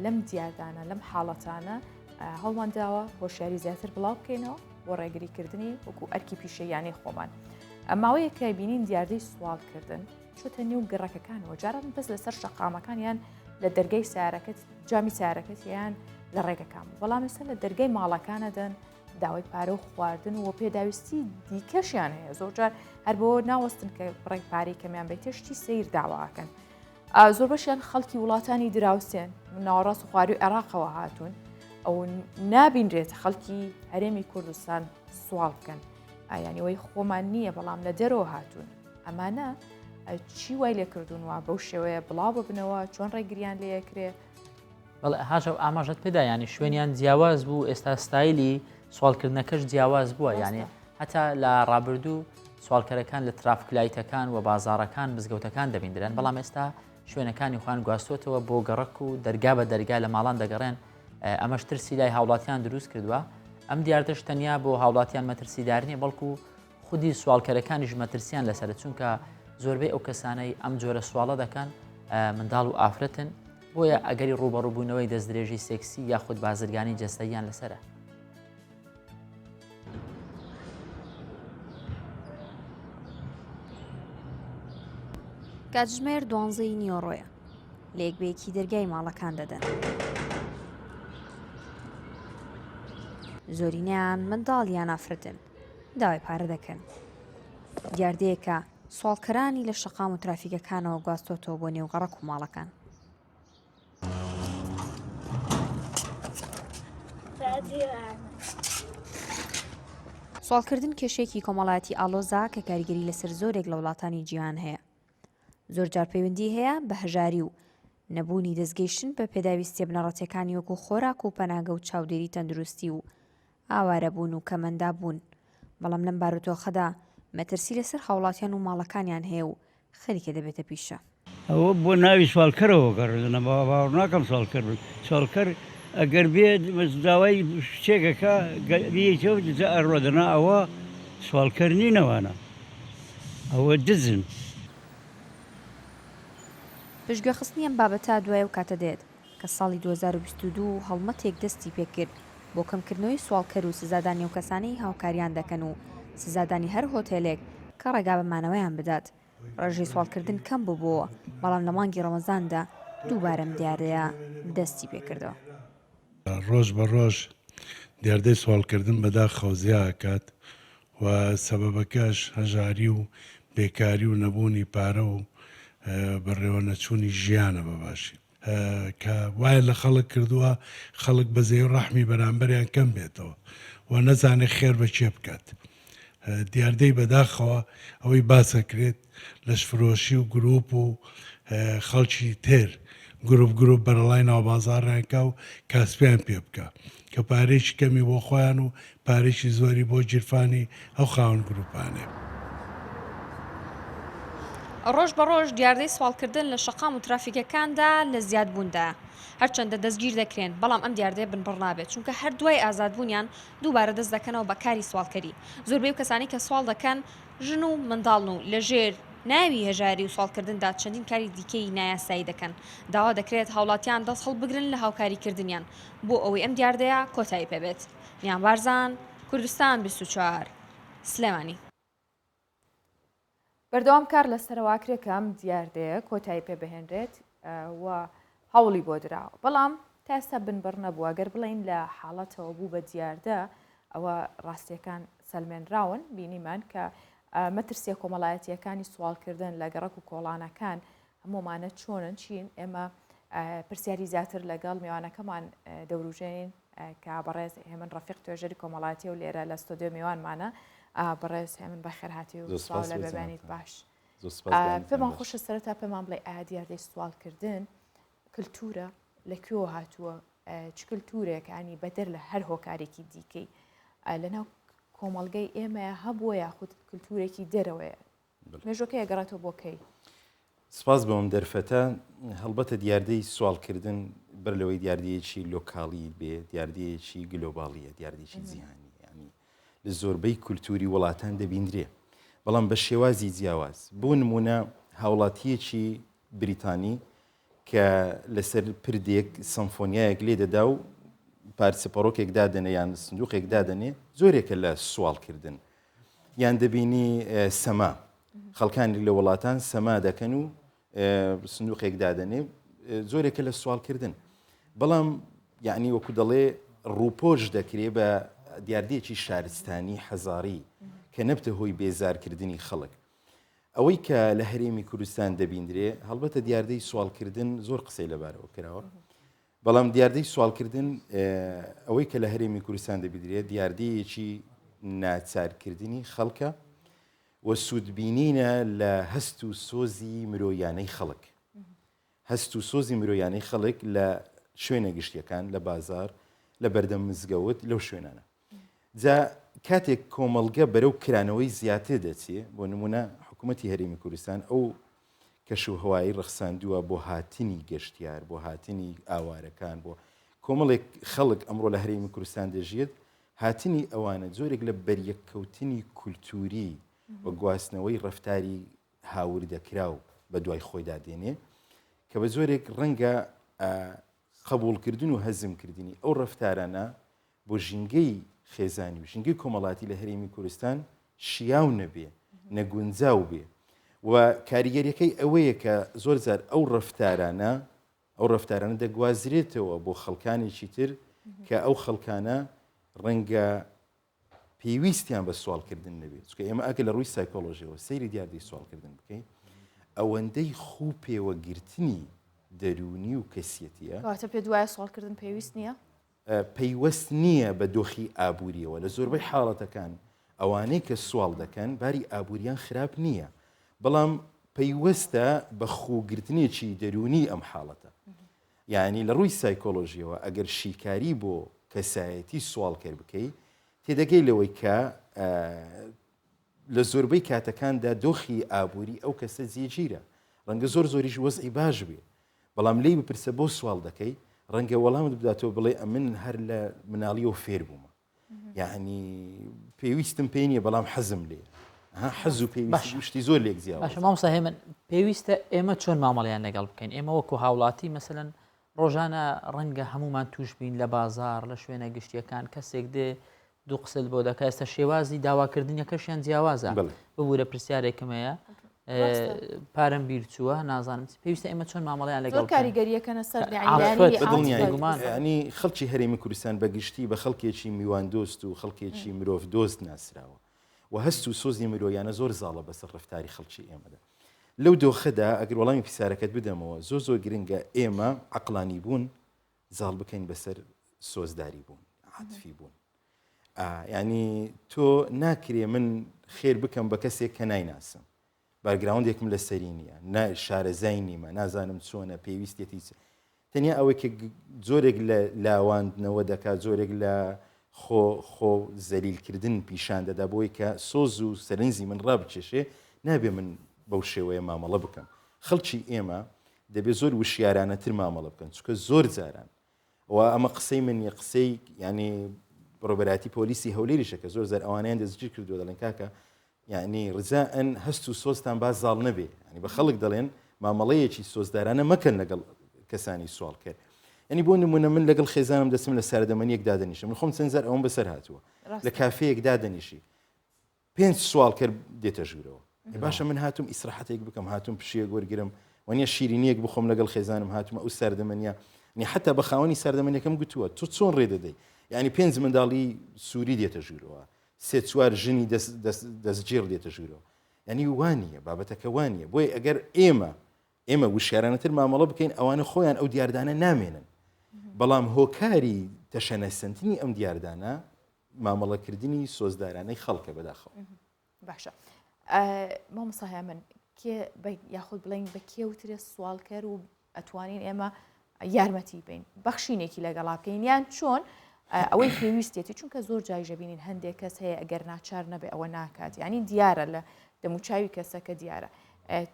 لەم دیاردانە لەم حاڵەتانە هەڵمان داوە هۆشیاری زیاتر بڵاو بکەینەوە بۆ ڕێگریکردنی وەکو ئەرکی پیشەیانی خۆمان. ئەماوەیە کە بینین دیاردەی سوالکردن چۆتە نێو گەڕەکەکانەوە جاران بەس لەسەر شەقامەکان یان لە دەرگای سیارەکەت جامی سیارەکەت یان لە ڕێگەکان بەڵام ێستا لە دەرگای ماڵەکانە دەن داوای پارە و خواردن و پێداویستی دیکەشیان هەیە زۆرجار هەر بۆ ناوەستن کە ڕێک پارەی کەمیان بێت تشتی سیر داواکەن. زۆر بەشیان خەڵکی وڵاتانی دراوسێن ناوەڕاست و خواری و عێراقەوە هاتوون ئەو نابینرێت خەڵکی هەرێمی کوردستان سوال بکەن ینیەوەی خۆمان نییە بەڵام لە دەرەوە هاتوون ئەمانە چی وای لێ کردوونەوە بەو شێوەیە بڵاو ببنەوە چۆن ڕێگریان لێکرێ. بەڵێ هاژە ئاماژەت پێدا ینی شوێنیان جیاواز بوو ئێستا ستایلی سوالکردنەکەش جیاواز بووە ینی هەتا لە ڕابردوو سوالکەرەکان لە ترافکلایتەکان و بازارەکان مزگەوتەکان دەبیندرێن بەڵام ئێستا شوێنەکانی خوان گواستوتەوە بۆ گەڕک و دەرگا بە دەرگا لە ماڵان دەگەڕێن ئەمەش ترسی لای هاوڵاتیان دروست کردووە ئەم دیاردەش تەنیا بۆ هاوڵاتیان مەترسیدارنی بەڵکو خودی سوالکەرەکانیش مەترسیان لەسەر چونکە زۆربەی ئەو کەسانەی ئەم جۆرە سوالە دەکەن منداڵ و ئافرەتن بۆیە ئەگەری ڕوبەڕووبوونەوەی دەستدرێژی سێکسی یاخود بازرگانی جەستەییان لەسرە. کاتژمێر 12 نیۆڕۆیە لە یەکبەیەکی دەرگای ماڵەکان دەدەن. زۆرینیان منداڵیان ئافرەتن داوای پارە دەکەن. دیاردەیەکە سوالکەرانی لە شەقام و ترافیکەکانەوە گواستۆتەوە بۆ نێو گەڕەک و ماڵەکان. سوالکردن کێشێکی کۆمەڵایەتی ئالۆزا کە کاریگەری لەسەر زۆرێک لە وڵاتانی جیهان هەیە. زۆرجار پەیوەندی هەیە بە هەژاری و نەبوونی دەستگەیشتن بە پێداویستیە بنەڕەتیەکانی وەکو خۆراک و پەناگە و چاودێری تەندروستی و ئاوارەبوون و کەمەندا بوون بەڵام لەم بارودۆخەدا مەترسی لەسەر هاوڵاتیان و ماڵەکانیان هەیە و خەریکە دەبێتە پیشە. ئەوە بۆ ناوی سوالکەرەوە گەڕێنە باوەڕ ناکەم سوالکەر بن سوالکەر ئەگەر بێت داوای شتێکەکە بیتەوە جزە ئەڕۆدەنا ئەوە سوالکەر نینەوانە ئەوە دزن. پشتگوێخستنی ئەم بابەتە دوایە و کاتە دێت کە ساڵی 2022 هەڵمەتێک دەستی پێکرد بۆ کەمکردنەوەی سوالکەر و سزادانی و کەسانەی هاوکاریان دەکەن و سزادانی هەر هۆتێلێک کە ڕێگا بە مانەوەیان بدات. ڕێژەی سوالکردن کەم بووبووە بەڵام لە مانگی ڕەمەزاندا دووبارەم دیاردەیە دەستی پێکردەوە. ڕۆژ بە ڕۆژ دیاردەی سوالکردن بەداخەوە زیادەکات و سەبەبەکەش هەژاری و بێکاری و نەبوونی پارە و بەڕێوە نەچوونی ژیانە بەباشی کە وایە لە خەڵک کردووە خەڵک بەزەی و ڕەحمی بەرامبەریان کەم بێتەوە و نەزانێت خێر بە چێ بکات. دیاردەی بەداخەوە ئەوەی باسەکرێت لەشفرۆشی و گروپ و خەڵکی تێر گروپ بەرەڵای ناوبازاڕیانکە و کاسپیان پێ بکە کە پارێکی کەمی بۆ خۆیان و پارێکی زۆری بۆ گیرفانی ئەو خاوەن گروپانێ. ڕۆژ بە ڕۆژ دیاردەی سوالکردن لە شەقام و ترافیکەکاندا لە زیادبووندا هەرچەندە دەستگیر دەکرێن بەڵام ئەم دیاردەیە بنبڕ نابێت چونکە هەر دوای ئازادبوونیان دووبارە دەست دەکەنەوە بە کاری سوالکەری. زۆربەی و کەسانی کە سوال دەکەن ژن و منداڵن و لەژێر ناوی هێژاری و سوالکردندا چەندین کاری دیکەی نایاسایی دەکەن. داوا دەکرێت هاوڵاتیان دەست هەڵبگرن لە هاوکاریکردنیان بۆ ئەوەی ئەم دیاردەیە کۆتایی پێبێت. نیان بارزان کوردستان 24 سلێمانی. بەردەوام کار لە سەرواکرێکم دیاردەیە کۆتایی پێ بهێنرێت و هەوڵی بۆ دراوە بەڵام تا ئێستا بنبڕ نەبووە گەر بڵین لە حاڵەتەوە بوو بە دیاردا ئەوە ڕاستیەکان سەلمێنراون بینیمان کە مەترسیە کۆمەڵایەتیەکانی سوالکردن لە گەڕک و کۆڵانەکان هەمومانە چۆنن چین ئێمە پرسیاری زیاتر لەگەڵ میوانەکەمان دەوروژێنین کە بەڕێز هێمن ڕەفیق توێژەری کۆمەڵاتی و لێرە لە ستۆدیۆ میوانمانە بەڕێز هێمن بەخێرهاتی و سڵاو لە ببێنیت باش. پێمان خۆشە سەرەتا پێمان بڵێ ئایا دیاردەی سوالکردن کللتورە لەکوێوە هاتووە چ کللتورێکانی بەدەر لە هەر هۆکارێکی دیکەی لەناو کۆمەڵگەی ئێمە هەبووە یاخود کللتورێکی دەرەوەیە مێژۆکە گەڕێتەوە بۆکەی. سپاس بەم دەرفەتە هەڵبەتە دیاردەی سوالکردن بەر لەوەی دیاردەیەکی لۆکاڵی بێ دیاردەیەکی گلۆباڵیە دیاردێکی جیهانی ینی لە زۆربەی کولتوری وڵاتان دەبیندرێ بەڵام بە شێوازی جیاواز بۆ نمونە هاوڵاتیەکی بریتانی کە لەسەر پردێک سەمفۆنیایەک لێ دەدا و پارچەپەڕۆکێک دادەنێ یان سندوقێک دادەنێ زۆرێکە لە سوالکردن یان دەبینی سەما خەڵکانی لە وڵاتان سەما دەکەن و سندوقێک دادەنێ زۆرێکە لە سوالکردن بەڵام یعنی وەکو دەڵێ ڕووپۆش دەکرێت بە دیاردەیەکی شارستانی حەزاری کە نەبتە هۆی بێزارکردنی خەڵک ئەوەی کە لە هەرێمی کوردستان دەبیندرێ هەڵبەتە دیاردەی سوالکردن زۆر قسەی لەبارەوە کراوە بەڵام دیاردەی سوالکردن ئەوەی کە لە هەرێمی کوردستان دەبیندرێت دیاردەیەکی ناچارکردنی خەڵکە و سوودبینینە لە هەست و سۆزی مرۆیانەی خەڵک هەست و سۆزی مرۆیانەی خەڵک لە شوێنە گشتیەکان لە بازار لە بەردەم مزگەوت لەو شوێنانە جا کاتێک کۆمەڵگە بەرەو کرانەوەی زیاتر دەچێ بۆ نمونە حکوومەتی هەرێمی کوردستان ئەو کەش و هەوایی ڕخساندووە بۆ هاتنی گەشتیار بۆ هاتنی ئاوارەکان بۆ کۆمەڵێک خەڵک ئەمڕۆ لە هەرێمی کوردستان دەژێت هاتنی ئەوانە زۆرێک لە بەریەککەوتنی کولتوری و گواستنەوەی ڕەفتاری هاوردەکرا و بە دوای خۆیدا دێنێ کە بە زۆرێک ڕەنگە قبولکردن و هەزمکردنی ئەو ڕەفتارانە بۆ ژینگەی خێزانی و ژینگەی کۆمەڵاتی لە هەرێمی کوردستان شیاو نەبێ نەگونجاو بێ و کاریگەریەکەی ئەوەیە کە زۆر جار ئەو ڕەفتارانە دەگوازرێتەوە بۆ خەڵکانێکی تر کە ئەو خەڵکانە ڕەنگە پێویستیان بە سوالکردن نەبێت چکە ئێمە ئەگە لە ڕووی سایکۆلۆژیەوە سەیری دیاردەی سوالکردن بکەین ئەوەندەی خوو پێوەگرتنی دەرونی و کەسیەتیە کاتە پێ دوایە سوالکردن پێویست نییە پەیوەست نییە بە دۆخی ئابوووریەوە لە زۆربەی حاڵەتەکان ئەوانەی کە سوال دەکەن باری ئابوووریان خراپ نییە بەڵام پەیوەستە بە خوگرتنێکی دەرونی ئەم حاڵەتە یعنی لە ڕووی سایکۆلۆژیەوە ئەگەر شیکاری بۆ کەسایەتی سوالکرد بکەیت تێدەگەی لەوەی کە لە زۆربەی کاتەکاندا دۆخی ئابووری ئەو کەسە جێگیرە ڕەنگە زۆریش وەزعی باش بێ بەڵام لی بپرسە بۆ سوال دەکەی ڕەنگە وەڵامت بداتەوە بڵێ ئەمن هەر لە مناڵیەوە فێر بوومە یعنی پێویستم پێی نییە بەڵام حەزم لێ حەز و پێویستی زۆر لێک زیاوە باشە مامۆستا هێمن پێویستە ئێمە چۆن مامەڵیان لەگەڵ بکەین ئێمە وەکو هاوڵاتی مەسەلەن ڕۆژانە ڕەنگە هەمومان توش بین لە بازار لە شوێنە گشتیەکان کەسێک دێ دوو قسەت بۆ دەکە ئێستا شێوازی داواکردنیەکەشیان جیاوازە ببوورە پرسیارێکمەیە پارەم بیر چووە نازانم پێویستە ئێمە چۆن مامەڵیان لەگەڵ کاریگەریەکەنە سەر ینی خەڵکی هەرێمی کوردستان بەگشتی بە خەڵکێکی میوان دۆست و خەڵکێکی مرۆڤ دۆست ناسراوە و هەست و سۆزی مرۆیانە زۆر زاڵە بەسەر ڕفتاری خەڵکی ئێمەدا لەو دۆخەدا ئەگەر وەڵامی پیسارەکەت بدەمەوە زۆر گرنگە ئێمە عەقڵانی بوون زاڵ بکەین بەسەر سۆزداری بوون عاتفی بوون ینی تۆ ناکرێ من خێر بکەم بە کەسێک کە نایناسم بارگراوندێکم لە سەری نییە شارەزای نیمە نازانم چۆنە پێویستێتی تەنیا ئەوەی کە زۆرێک لە لاواندنەوە دەکات زۆرێک لە خۆ زەلیلکردن پیشان دەدا بۆی کە سۆز و سەرنجی من ڕابچێشێ نابێ من بەو شێوەیە مامەڵە بکەم خەڵکی ئێمە دەبێت زۆر وشیارانەتر مامەڵە بکەن چکە زۆر جاران و ئەمە قسەی من قسەی ینی ڕۆبەراتی پۆلیسی هەولێریشەکە زۆر زار ئەوانیان دەستگیر کردووە دەڵێن کاکە یعنی ڕزائن هەست و سۆزتان باز زاڵ نەبێ ینی بە خەڵک دەڵێن مامەڵەیەکی سۆزدارانە مەکەن لەگەڵ کەسانی سوال کرد ینی بۆ نمونە من لەگەڵ خێزانم دەستم لە ساردەمەنیەک دادەنیشم من خۆم چەند جار ئەوم بەسەر هاتووە لە کافەیەک دادەنیشی 5 سوال کرد دێتە ژوورەوە باشە من هاتووم ئیسراحەتێک بکەم هاتووم پشیە گۆرگرم وانە شیرینیەک بخۆم لەگەڵ خێزانم هاتومە ئەو سەردەمەنیە نی حتا بە خاوەنی سەردەمەنیەکەم گوتووە تۆ چۆن ڕێدەدەی یعنی 5 منداڵی سووری دێتە ژوورەوە 3-4 ژنی دەستگیر دێتە ژوورەوە ینی وانە بابەتەکە وانە بۆی ئەگەر ئێمە وشارانەتر مامەڵە بکەین ئەوانە خۆیان ئەو دیاردانە نامێنن بەڵام هۆکاری تەشەنەسەندنی ئەم دیاردانە مامەڵەکردنی سۆزدارانەی خەڵکە بەداخەوە باشە مامۆستا من یاخود بڵین بە کێوترە سوالکەر و ئەتوانین ئێمە یارمەتی بین بەخشینێکی لەگەڵا بکەین یان چۆن ئەوەی پێویستێتی چونکە زۆر جایژەبینین هەندێک کەس هەیە ئەگەر ناچار نەبێ ئەوە ناکات ینی دیارە لە دەموچاوی کەسەکە دیارە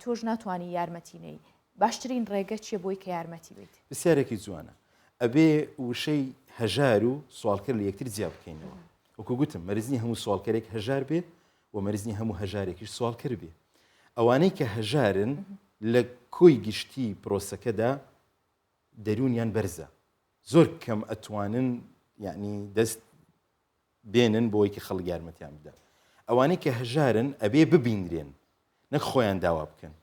تۆش ناتوانانی یارمەتینەی باشترین ڕێگە چیە بۆی کە یارمەتی بیت بسیارێکی جوانە ئەبێ وشەی هەژار و سوالکەر لە یەکتر جیا بکەینەوە وەکو گوتم مەرزنی هەموو سوالکەرێک هەژار بێت و مەرزنی هەموو هەژارێکیش سوالکەر بێ ئەوانەی کە هەژارن لە کۆی گشتی پرۆسەکەدا دەرونیان بەرزە زۆر کەم ئەتوانن یعنی دەست بێنن بۆی کە خەڵک یارمەتیان بدە ئەوانەی کە هەژارن ئەبێ ببینرێن نەک خۆیان داوا بکەن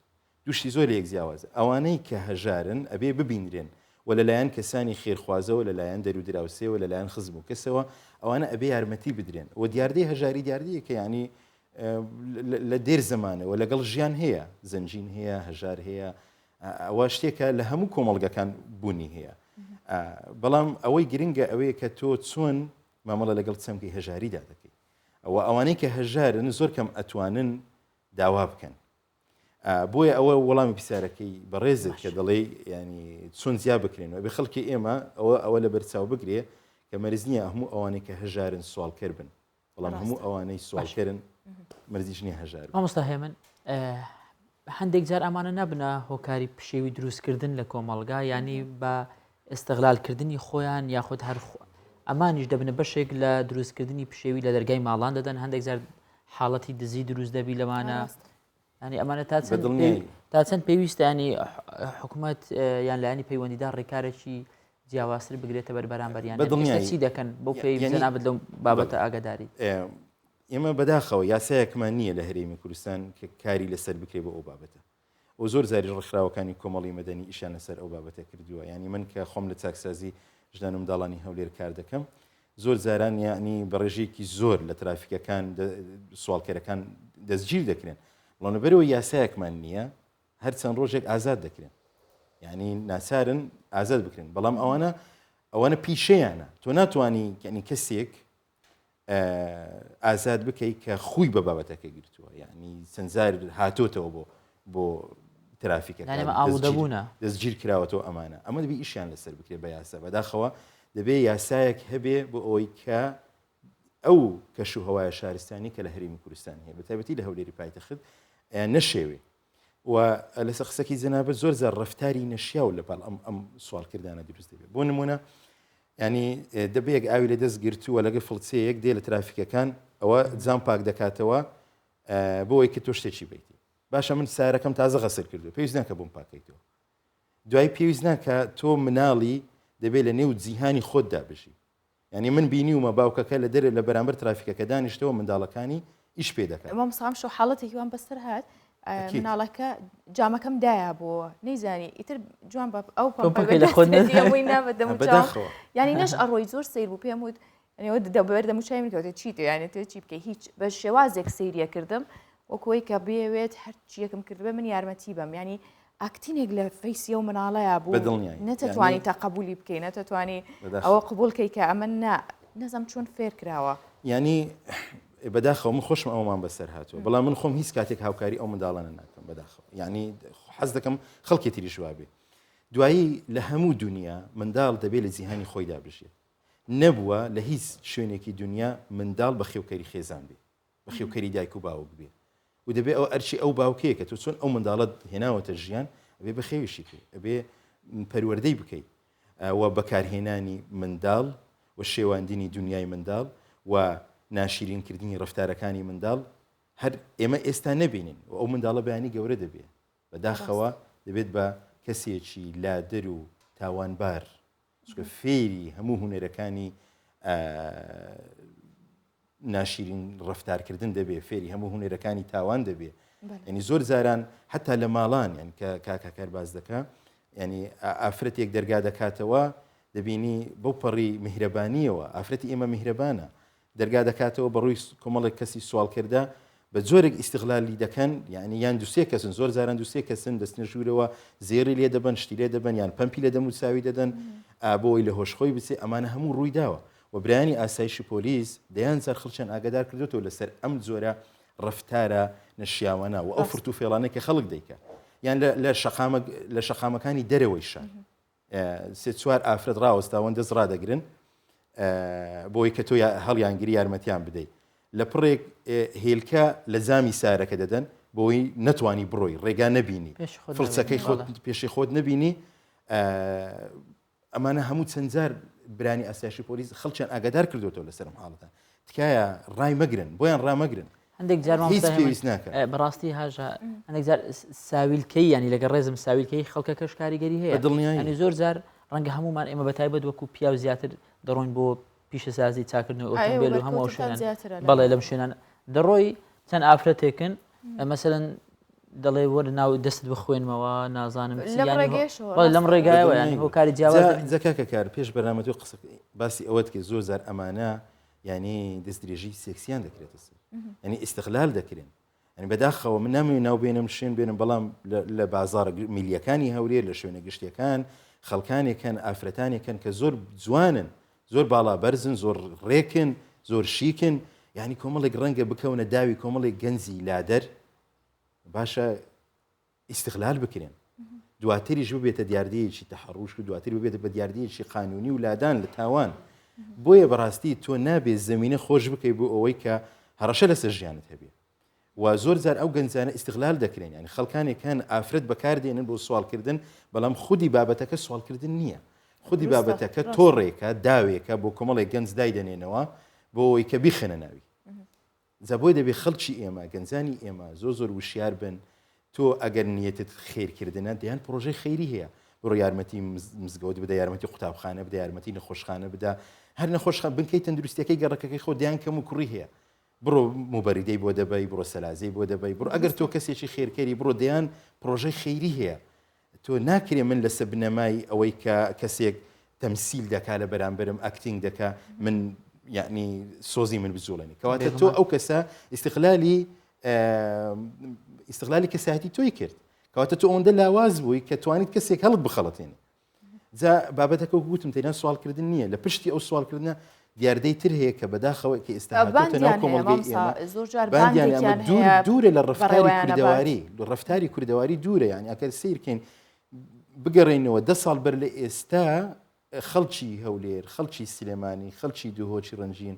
دوشتی زۆر یەک جیاوازە ئەوانەی کە هەژارن ئەبێ ببینرێن و لەلایەن کەسانی خێرخوازەوە لەلایەن دەرودراوسێەوە لەلایەن خزم و کەسەوە ئەوانە ئەبێ یارمەتی بدرێن و دیاردەی هەژاری دیاردەیە کە ینی لە دێر زمانەوە لەگەڵ ژیان هەیە زەنجین هەیە هەژار هەیە ئەوە شتێکە لە هەموو کۆمەڵگەکان بوونی هەیە بەڵام ئەوەی گرنگە ئەوەیە کە تۆ چۆن مامەڵە لەگەڵ چەمکی هەژاریدا دەکەی ئەوانەی کە هەژارن زۆر کەم ئەتوانن داوا بکەن بۆیە ئەوە وەڵامی پرسیارەکەی بەڕێزت کە دەڵێ ینی چۆن زیاد بکرێنەوە بێ خەڵکی ئێمە ئەوە لە بەرچاو بگرێ کە مەرز نییە هەموو ئەوانەی کە هەژارن سوالکەر بن بەڵام هەموو ئەوانەی سوالکەرن مەرزیش نییە هەژار مامۆستا هێمن هەندێک جار ئەمانە نەبنە هۆکاری پشێوی دروستکردن لە کۆمەڵگا ینی بە ئێستەغلالکردنی خۆیان یاخود هەر ئەمانیش دەبنە بەشێک لە دروستکردنی پشێوی لە دەرگای ماڵان دەدەن هەندێک جار حاڵەتی دزی دروست دەبی لەمانە ینی ئەمانە تا چەند پێویستە ینی حکوومەت یان لایانی پەیوەندیدار ڕێکارێکی جیاوازتر بگرێتە بەربەرامبەریان چی دەکەن بۆ پێی نابێت لەو بابەتە ئاگاداری ئێمە بەداخەوە یاسایەکمان نییە لە هەرێمی کوردستان کە کاری لەسەر بکرێ بۆ ئەو بابەتە و زۆر زاری ڕێکخراوەکانی کۆمەڵی مەدەنی ئیشان لەسەر ئەو بابەتە کردووە ینی من کە خۆم لە چاکسازی ژدان و منداڵانی هەولێر کار دەکەم زۆر زاران یعنی بەڕێژەیەکی زۆر لە ترافیکەکان سوالکەرەکان دەستگیر دەکرێن بەڵێنەبەرەوە یاسایەکمان نییە هەر چەند ڕۆژێک ئازاد دەکرێن یعنی ناسارن ئازاد بکرێن بەڵام ئەوانە پیشەیانە تۆ ناتوانانی یعنی کەسێک ئازاد بکەیت کە خوی بە بابەتەکە گرتووە یعنی سنجار هاتۆتەوە بۆ ترافیکەکان دەستگیر کراوەتەوە ئەمە دەبی ئیشیان لەسەر بکرێت بە یاسا بەداخەوە دەبێ یاسایەک هەبێ بۆ ئەوەی کە ئەو کەش و هەوایە شارستانی کە لە هەرێمی کوردستان هەیە بەتایبەتی لە هەولێری پایتەخت نەشێوێ و لەسەر قسەکی جەنابەت زۆر زار ڕەفتاری نەشیاو لەپاڵ ئەم سوالکردانە دروست دەبێت بۆ نمونە ینی دەبێت ئاوی لە دەست گرتووە لەگەڵ فڵچەیەک دێ لە ترافیکەکان ئەوە جام پاک دەکاتەوە بۆ ئەوەی کە تۆ شتێکی بیتی باشە من سارەکەم تازە غەسل کردو پێویست ناکە بۆم پاکەیتەوە دوای پێویست ناکە تۆ مناڵی دەبێت لە نێو جیهانی خۆتدا بژی ینی من بینیومە باوکەکە لە دەرێ لە بەرامبەر ترافیکەکە دانیشتەوە منداڵەکانی ئیش پێ دەکات مامۆستا شو حاڵەتێکی وان بەسەر هات مناڵەکە جامەکەم دایە بۆ نەیزانی ئیتر جوان ئەو ینی نەش ئەڕۆی زۆر سیر بوو پێم وت دەبەر دەموچای منکەوتێت چیت یانێت چی بکەی هیچ بە شێوازێک سیریە کردم وەکۆی کە بێوێت هەرچیەکەم کردبێ من یارمەتی بم ینی ئاکتینێک لە فەیسیە و مناڵەیە بوو نەتەتوانی تا قبولی بکەی نەتەتوانی ئەوە قبولکەی کە ئەمە نەزم چۆن فێر کراوە ینی بەداخەوە من خۆشم ئەومان بەسەر هاتووە بەڵام من خۆم هیچ کاتێک هاوکاری ئەو منداڵانە ناکەم بەداخەوە ینی حەز دەکەم خەڵکی تریش وابێ دوایی لە هەموو دنیا منداڵ دەبێت لە جیهانی خۆیدا بژێت نەبووە لە هیچ شوێنێکی دنیا منداڵ بە خێوکەری خێزان بێ بە خێوکەری دایک و باوک بێ و دەبێت ئەو ئەرچی ئەو باوکەیە کە تۆ چۆن ئەو منداڵت هێناوەتە ژیان ئەبێ بە خێویشی بکەیت ئەبێ پەروەردەی بکەیت و بەکارهێنانی منداڵ و شێواندنی دنیای منداڵ و ناشرینکردنی ڕفتارەکانی منداڵ هەر ئێمە ئێستا نەبینین و ئەو منداڵە بەیانی گەورە دەبێت بەداخەوە دەبێت بە کەسێکی لادر و تاوانبار فێری هەموو هونەرەکانی ناشرین ڕفتارکردن دەبێت فێری هەموو هونەرەکانی تاوان دەبێت ینی زۆر زاران حتا لە ماڵان یان کاکە کارباز دەکە ینی ئافرەتێک دەرگا دەکاتەوە دەبینی بەو پەڕی میهرەبانیەوە ئافرەتی ئێمە میهرەبانە دەرگا دەکاتەوە بەڕووی کۆمەڵێک کەسی سوال کردا بە جۆرێک ئیستیغلالی دەکەن یعنی یان دوسێ کەسن زۆر زاران دوسێ کەسن دەستنە ژوورەوە زێری لێ دەبن شتی لێ دەبن یان پەمپی لە دەموساوی دەدەن بۆی لە هۆشخۆی بچێ ئەمانە هەموو ڕووی داوە و برایانی ئاسایشی پۆلیس دەیان زار خەڵچەند ئاگادار کردوێتەوە لەسەر ئەم جۆرە ڕفتارە نەشیاوانە و ئەو فرت و فێڵانەی کە خەڵک دەیکە یان لە شەقامەکانی دەرەوەی شار سێ چوار ئافرەت ڕاوەستاوەن دەست ڕادەگرن بۆی کە تۆ هەڵیانگیری یارمەتیان بدەیت لە پڕێک هێلکە لە زامی سارەکە دەدەن بۆی نەتوانی بڕۆی ڕێگا نەبینی فرچەکەی پێشی خۆت نەبینی ئەمانە هەموو چەندجار برانی ئاسایشی پۆلیس خەڵکیان ئاگادار کردوێتەوە لەسەر حاڵەتە تکایە ڕای مەگرن بۆیان ڕامەگرن هەندێک جار پێویست ناکە بەڕاستی هاژە هەندێک جار ساویلکەی ینی لەگە ڕێزم ساویلکەی خەڵکە کەش کاریگەری هەیە دڵنیانی زۆر جار ڕەنگە هەمومان ئێمە بەتایبەت وەکو پیا و زیاتر دەڕۆین بۆ پیشەسازی چاکردن ئۆتۆمبیل و هەموو شوێنان بەڵێ لەم شوێنان دەڕۆی چەند ئافرەتێکن مەسەرەن دەڵێ وەرە ناو دەست بخوێنمەوە نازانم لەم ڕێگایەوە ینی هۆکاری جیاواز جەکاکە کار پێش بەرنامەوە قسە باسی ئەوەت کە زۆر زار ئەمانە ینی دەستدرێژی سێکسیان دەکرێتە ینی ئیستیغلال دەکرێن ینی بەداخەوە من نامەوێت ناو بێنم شوێن بێنم بەڵام لە بازاڕە میلیەکانی هەورێ لە شوێنە گشتیەکان خەڵکانێکن ئافرەتانێکن کە زۆر جوانن زۆر باڵا بەرزن زۆر ڕێکن زۆر شیکن یعنی کۆمەڵێک ڕەنگە بکەونە داوی کۆمەڵێک گەنجی لادەر باشە ئیستیغلال بکرێن دواتریش ببێتە دیاردەیەکی تەحڕوش و دواتری ببێتە بە دیاردەیەکی قانونی و لادان لە تاوان بۆیە بەڕاستی تۆ نابێت زمینە خۆش بکەی بۆ ئەوەی کە هەڕەشە لەسەر ژیانت هەبێت و زۆر زار ئەو گەنجانە ئیستیغلال دەکرێن ینی خەڵکانێکان ئافرەت بەکاردێنن بۆ سوالکردن بەڵام خودی بابەتەکە سوالکردن نییە خودی بابەتەکە تۆڕێکە داوێکە بۆ کۆمەڵێک گەنج دایدەنێنەوە بۆ ئەوەی کە بیخەنە ناوی جا بۆی دەبێت خەڵکی ئێمە گەنجانی ئێمە زۆر وشیار بن تۆ ئەگەر نیەتت خێرکردنە دەیان پرۆژەی خەیری هەیە بڕۆ یارمەتی مزگەوت بدە یارمەتی قوتابخانە بدە یارمەتی نەخۆشخانە بدە هەر نەخۆشخانە بنکەی تەندروستیەکەی گەڕەکەی خۆ دیان کەم و کوڕی هەیە بڕۆ موبەریدەی بۆ دەبەی بڕۆ سەلازەی بۆ دەبەی بڕۆ ئەگەر تۆ کەسێکی خێرکەری بڕۆ دەیان پرۆژەی خەیری هەیە تۆ ناکرێ من لە سەبنەمای ئەوەی کە کەسێک تەمسیل دەکا لە بەرامبەرم ئەکتینگ دەکا من یعنی سۆزی من بجوڵێنی کەواتە تۆ ئەو کەسە ئیستیغلالی کەسایەتی تۆی کرد کەواتە تۆ ئەوەندە لاواز بووی کە توانیت کەسێک هەڵت بخەڵەتێنی جا بابەتەکە گوتم تێنان سوالکردن نییە لە پشتی ئەو سوالکردنە دیاردەی تر هەیە کە بەداخەوە کە ئێستاهاتۆتە ناو کۆمەڵگەی ئێمە دوورە لە ڕفتاری کوردەواری ڕفتاری کوردەواری دوورە یعنی ئەگەر سیرکەین بگەڕێنەوە 10 ساڵ بەر لە ئێستا خەڵکی هەولێر خەڵکی سلێمانی خەڵکی دوهۆچی ڕەنجین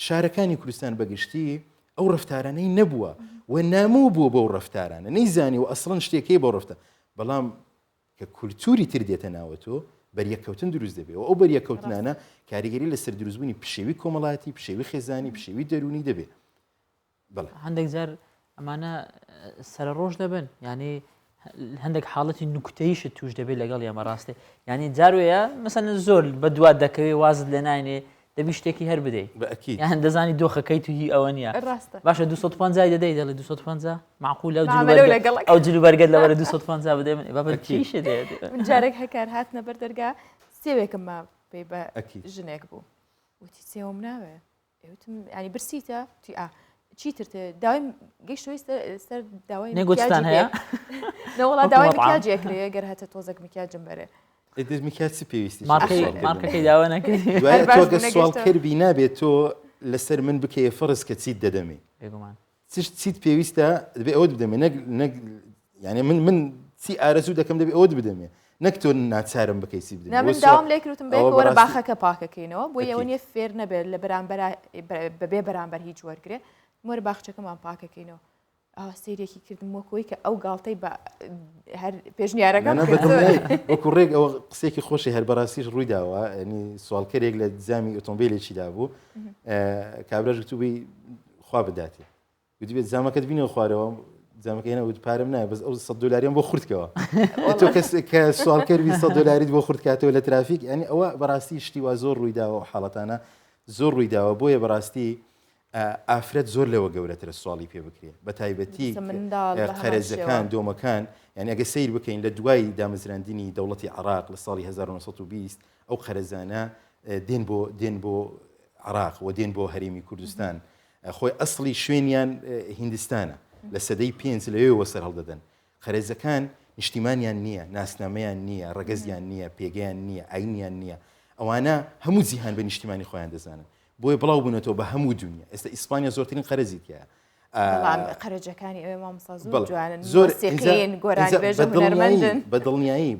شارەکانی کوردستان بەگشتی ئەو ڕفتارانەی نەبووە و ناموو بووە بەو ڕفتارانە نەیزانی و ئەسڵەن شتێکی بۆ ڕفتە بەڵام کە کولتوری تر دێتە ناوە تۆ بەریەکەوتن دروست دەبێت و ئەو بەریەکەوتنانە کاریگەری لەسەر دروستبوونی پشێوی کۆمەڵاتی پشێوی خێزانی پشێوی دەرونی دەبێت هەندێک جار ئەمانە سەرە ڕۆژ دەبن ینی هەندێک حاڵەتی نوکتەیشت توش دەبێت لەگەڵ ئێمە ڕاستێ ینی جاروەیە مەسەن زۆر بە دوات دەکەوێت وازت لێ ناینێ دەبی شتێکی هەر بدەیت یان دەزانی دۆخەکەی توهی ئەوە نییە باشە 250 دەدەی دەڵێ 250 معقول ئەو جلوبەرگەت لەوەرە 250 بدەی من بابەت کیشە دێت من جارێک هەکار هاتنە بەر دەرگا سێوێکم ما پێی بە ژنێک بوو وتی سێوم ناوێ ئێوتم ینی برسیتە توی چیتر داوای گەیشتەوەی سەر داوای نێگوتستان هەیە نەوەڵا داوای مکیاجێکرێ گەر هاتە تۆزێک مکیاجم بەرێ میکاسی پێویستی مارکەکەی داوا نەکەی تۆگە سوالکردبی نابێت تۆ لەسەر من بکەیە فەرز کە چیت دەدەمێ چیت پێویستە دەبێت ئەوت بدەمێ یعنی من چی ئارەزوو دەکەم دەبێت ئەوت بدەمێ نەک تۆ ناچارم بکەی سی بدەمێ من داوام لێکروتم بێت وەرە باخەکە پاکەکەینەوە بۆ ئەوە نیە فێر نەبێت لە بەبێ بەرامبەر هیچ وەرگێ وەرە باخچەکەمان پاکەکەینەوە سیرێکی کردم وەکۆی کە ئەو گاڵتەی هەر پێشنیارەکەم وەکو ڕێک ئەوە قسێکی خۆشی هەر بەڕاستیش ڕووی داوە ینی سوالکەرێک لە زامی ئۆتۆمبیلێکی دابوو کابراژ گوتوبی خوا بداتێ گوتی بێت زامەکەت بینەوە خوارەوە زامەکە هێنا وت پارەم نایە بەس ئەو 100 دلاریان بۆ خوردکەوە تۆ کە سوالکەروی 100 دلاریت بۆ خورد کاتەوە لە ترافیک ینی ئەوە بەڕاستی شتی وا زۆر ڕووی داوە و حاڵەتانە زۆر ڕووی داوە بۆیە بەڕاستی ئافرەت زۆر لەوە گەورەترە سواڵی پێ بکرێت بە تایبەتی خەرەزەکان دۆمەکان یعنی ئەگە سیر بکەین لە دوای دامەزراندنی دەوڵەتی عراق لە ساڵی 1920 ئەو خەرەزانە دێن بۆ عراق و دێن بۆ هەرێمی کوردستان خۆی ئەسڵی شوێنیان هیندستانە لە سەدەی پێنج لەوێ وەسەر هەڵدەدەن خەرێزەکان نیشتیمانیان نییە ناسنامەیان نییە ڕەگەزیان نییە پێگەیان نییە ئاینیان نییە ئەوانە هەموو جیهان بە نیشتیمانی خۆیان دەزانن بۆی بڵاو بوونەوە بە هەموو دنیا ئێستا ئیسپانیا زۆرترین خەرزی تایە قەرەجەکانی ئەوێ مامۆستا زۆر جوانن زۆرسیقین گۆرانی بێژە هونەرمەندن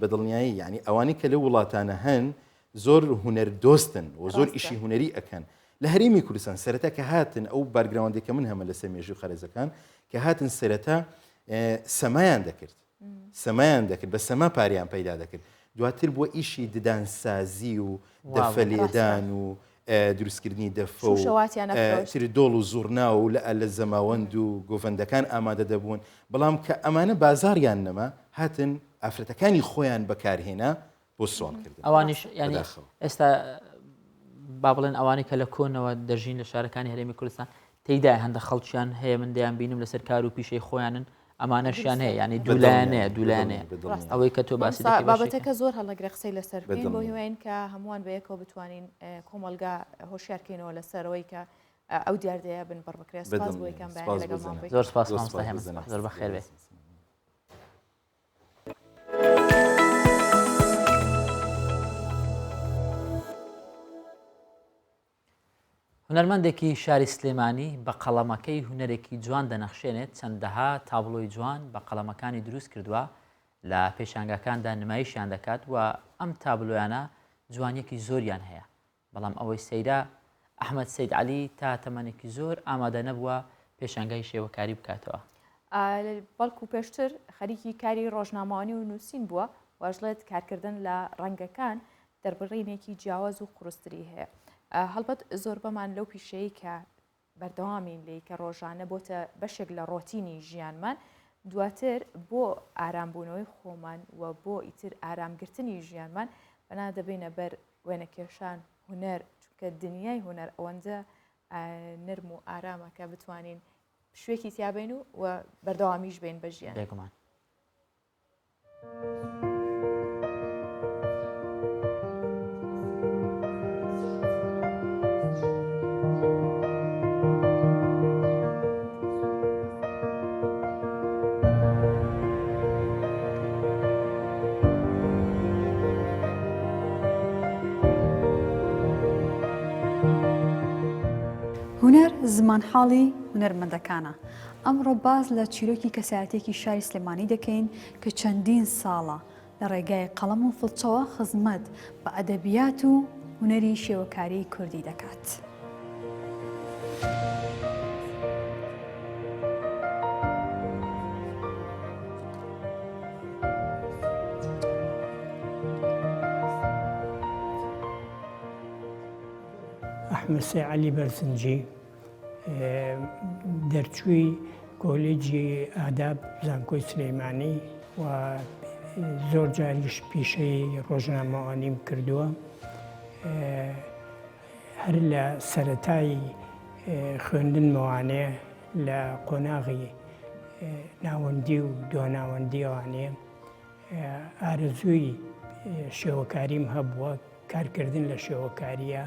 بەدڵنیایی یعنی ئەوانەی کە لە وڵاتانە هەن زۆر هونەر دۆستن و زۆر ئیشی هونەری ئەکەن لە هەرێمی کوردستان سەرەتا کە هاتن ئەو بارگراوندێکە من هەمە لە سەمێژوی خەرزەکان کە هاتن سەرەتا سەمایان دەکرد بە سەما پاریان پەیدا دەکرد دواتر بۆ ئیشی ددانسازی و دەفەلێدان و دروستکردنی دەفە و دۆڵ و زوورنا و لە زەماوەند و گۆڤندەکان ئامادە دەبوون بەڵام کە ئەمانە بازاریان نەما هاتن ئافرەتەکانی خۆیان بەکارهێنا بۆ سوالکردن ئەوانیش ینی ئێستا با بڵێن ئەوانەی کە لە کۆنەوە دەژین لە شارەکانی هەرێمی کوردستان تێیدا هەندە خەڵکیان هەیە من دەیان بینم لەسەر کار و پیشەی خۆیانن ئەمانەشیان هەیە ینی دوولایەنەیە ئەوەی کە تۆ باسی بابەتەکە زۆر هەڵەگرە قسەی لەسەر بین بۆ هیواین کە هەمووان بەیەکەوە بتوانین کۆمەلگا هۆشیارکەینەوە لەسەرەوەی کە ئەو دیاردەیە بن بڕبکرێت سپاس بۆ یەکەم بەیان لەگەڵمان بێت زۆر سپاس مامۆستا هێمن زۆر بەخێر بێت هونەرمەندێکی شاری سلێمانی بە قەڵەمەکەی هونەرێکی جوان دەنەخشێنێت چەندەها تابلۆی جوان بە قەڵەمەکانی دروست کردووە لە پێشانگەکاندا نمایشیان دەکات و ئەم تابلۆیانە جوانیەکی زۆریان هەیە بەڵام ئەوەی سەیرا ئەحمەد سەید عەلی تا تەمەنێکی زۆر ئامادە نەبووە پێشانگای شێوەکاری بکاتەوە بەڵکو پێشتر خەریکی کاری ڕۆژنامەوانی و نووسین بووە واژڵێت کارکردن لە ڕەنگەکان دەربڕینێکی جیاواز و قورستری هەیە هەڵبەت زۆر بەمان لەو پیشەیە کە بەردەوامین لێ کە ڕۆژانە بۆتە بەشێک لە ڕۆتینی ژیانمان دواتر بۆ ئارامبوونەوەی خۆمان و بۆ ئیتر ئارامگرتنی ژیانمان بەنا دەبینە بەر وێنەکێشان هونەر چونکە دنیای هونەر ئەوەندە نرم و ئارامە کە بتوانین شوێکی تیابین و بەردەوامیش بین بە ژیان بێگومان هونەر زمانحاڵی هونەرمەندەکانە ئەمڕۆ باز لە چیرۆکی کەسایەتێکی شاری سلێمانی دەکەین کە چەندین ساڵە لە ڕێگای قەڵەم و فڵچەوە خزمەت بە ئەدەبیات و هونەری شێوەکاری کوردی دەکات. ئەحمەد سەید عەلی بەرزنجی دەرچووی کۆلێجی ئاداب زانکۆی سلێمانی و زۆر جاریش پیشەی ڕۆژنامەوانیم کردووە هەر لە سەرەتای خوێندن مەوانەیە لە قۆناغی ناوەندی و دۆناوەندیەوانەیە ئارەزووی شێوەکاریم هەبووە کارکردن لە شێوەکاریە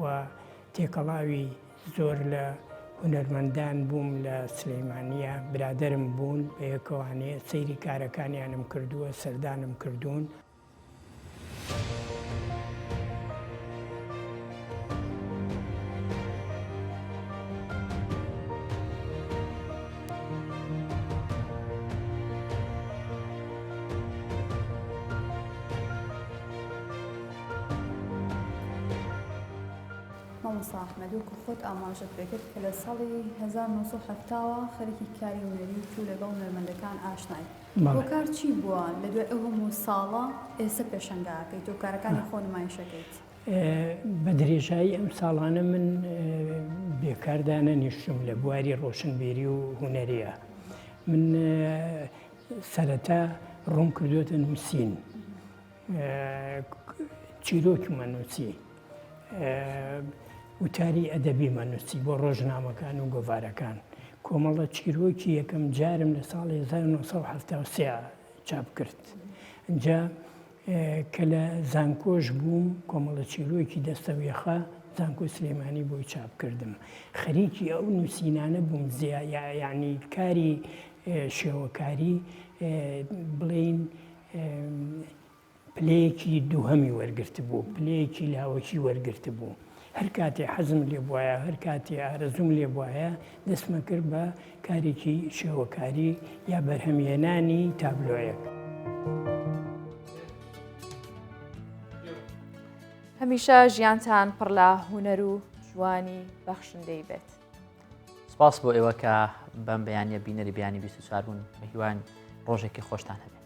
و تێکەڵاوی زۆر لە هونەرمەندان بووم لە سلەیمانیە برادرم بوون بە یەکەوانێ سەیری کارەکانیانم کردووە سەردانم کردوون. مامۆستا ئەحمەدووکو خۆت ئاماژەت پێکرد کە لە ساڵی 1970ەوە خەریکی کاری هونەری و لەگەڵ هونەرمەندەکان ئاشنای. بۆ کار چی بووە لە دوای ئەو هەموو ساڵە ئێستا پێشەنگاکەیت و کارەکانی خۆ نمایشەکەیت؟ بە درێژایی ئەم ساڵانە من بێکاردانە نیشتم لە بواری ڕۆشنبیری و هونەریە. من سەرەتا ڕوون کردوتە نووسین چیرۆکمە نووسی. وتاری ئەدەبیمان نووسی بۆ ڕۆژنامەکان و گۆڤارەکان. کۆمەڵە چیرۆکی یەکەم جارم لە ساڵی 1970 چاپ کرد. اینجا کە لە زانکۆش بووم کۆمەڵە چیرۆکی دەستەوێخە زانکۆ سلێمانی بۆی چاپ کردم. خەریکی ئەو نووسینانە بووم یعنی کاری شێوەکاری بڵین پلەیەکی دووهەمی وەرگرت بوو، پلەیەکی لاوەکی وەرگرت بوو. هەر کاتێ حەزم لێ بواە هەر کاتێ ئارەزوم لێ بواە دەستمە کرد بە کارێکی شێوەکاری یا بەرهەمهێنانی تابلۆیەک. هەمیشە ژیانتان پڕ لە هونەر و جوانی بەخشندەی بێت. سپاس بۆ ئێوە کە بەم بەیانە بینەری بیانی 24 بوون بە هیوان ڕۆژێکی خۆشتان هەبێت.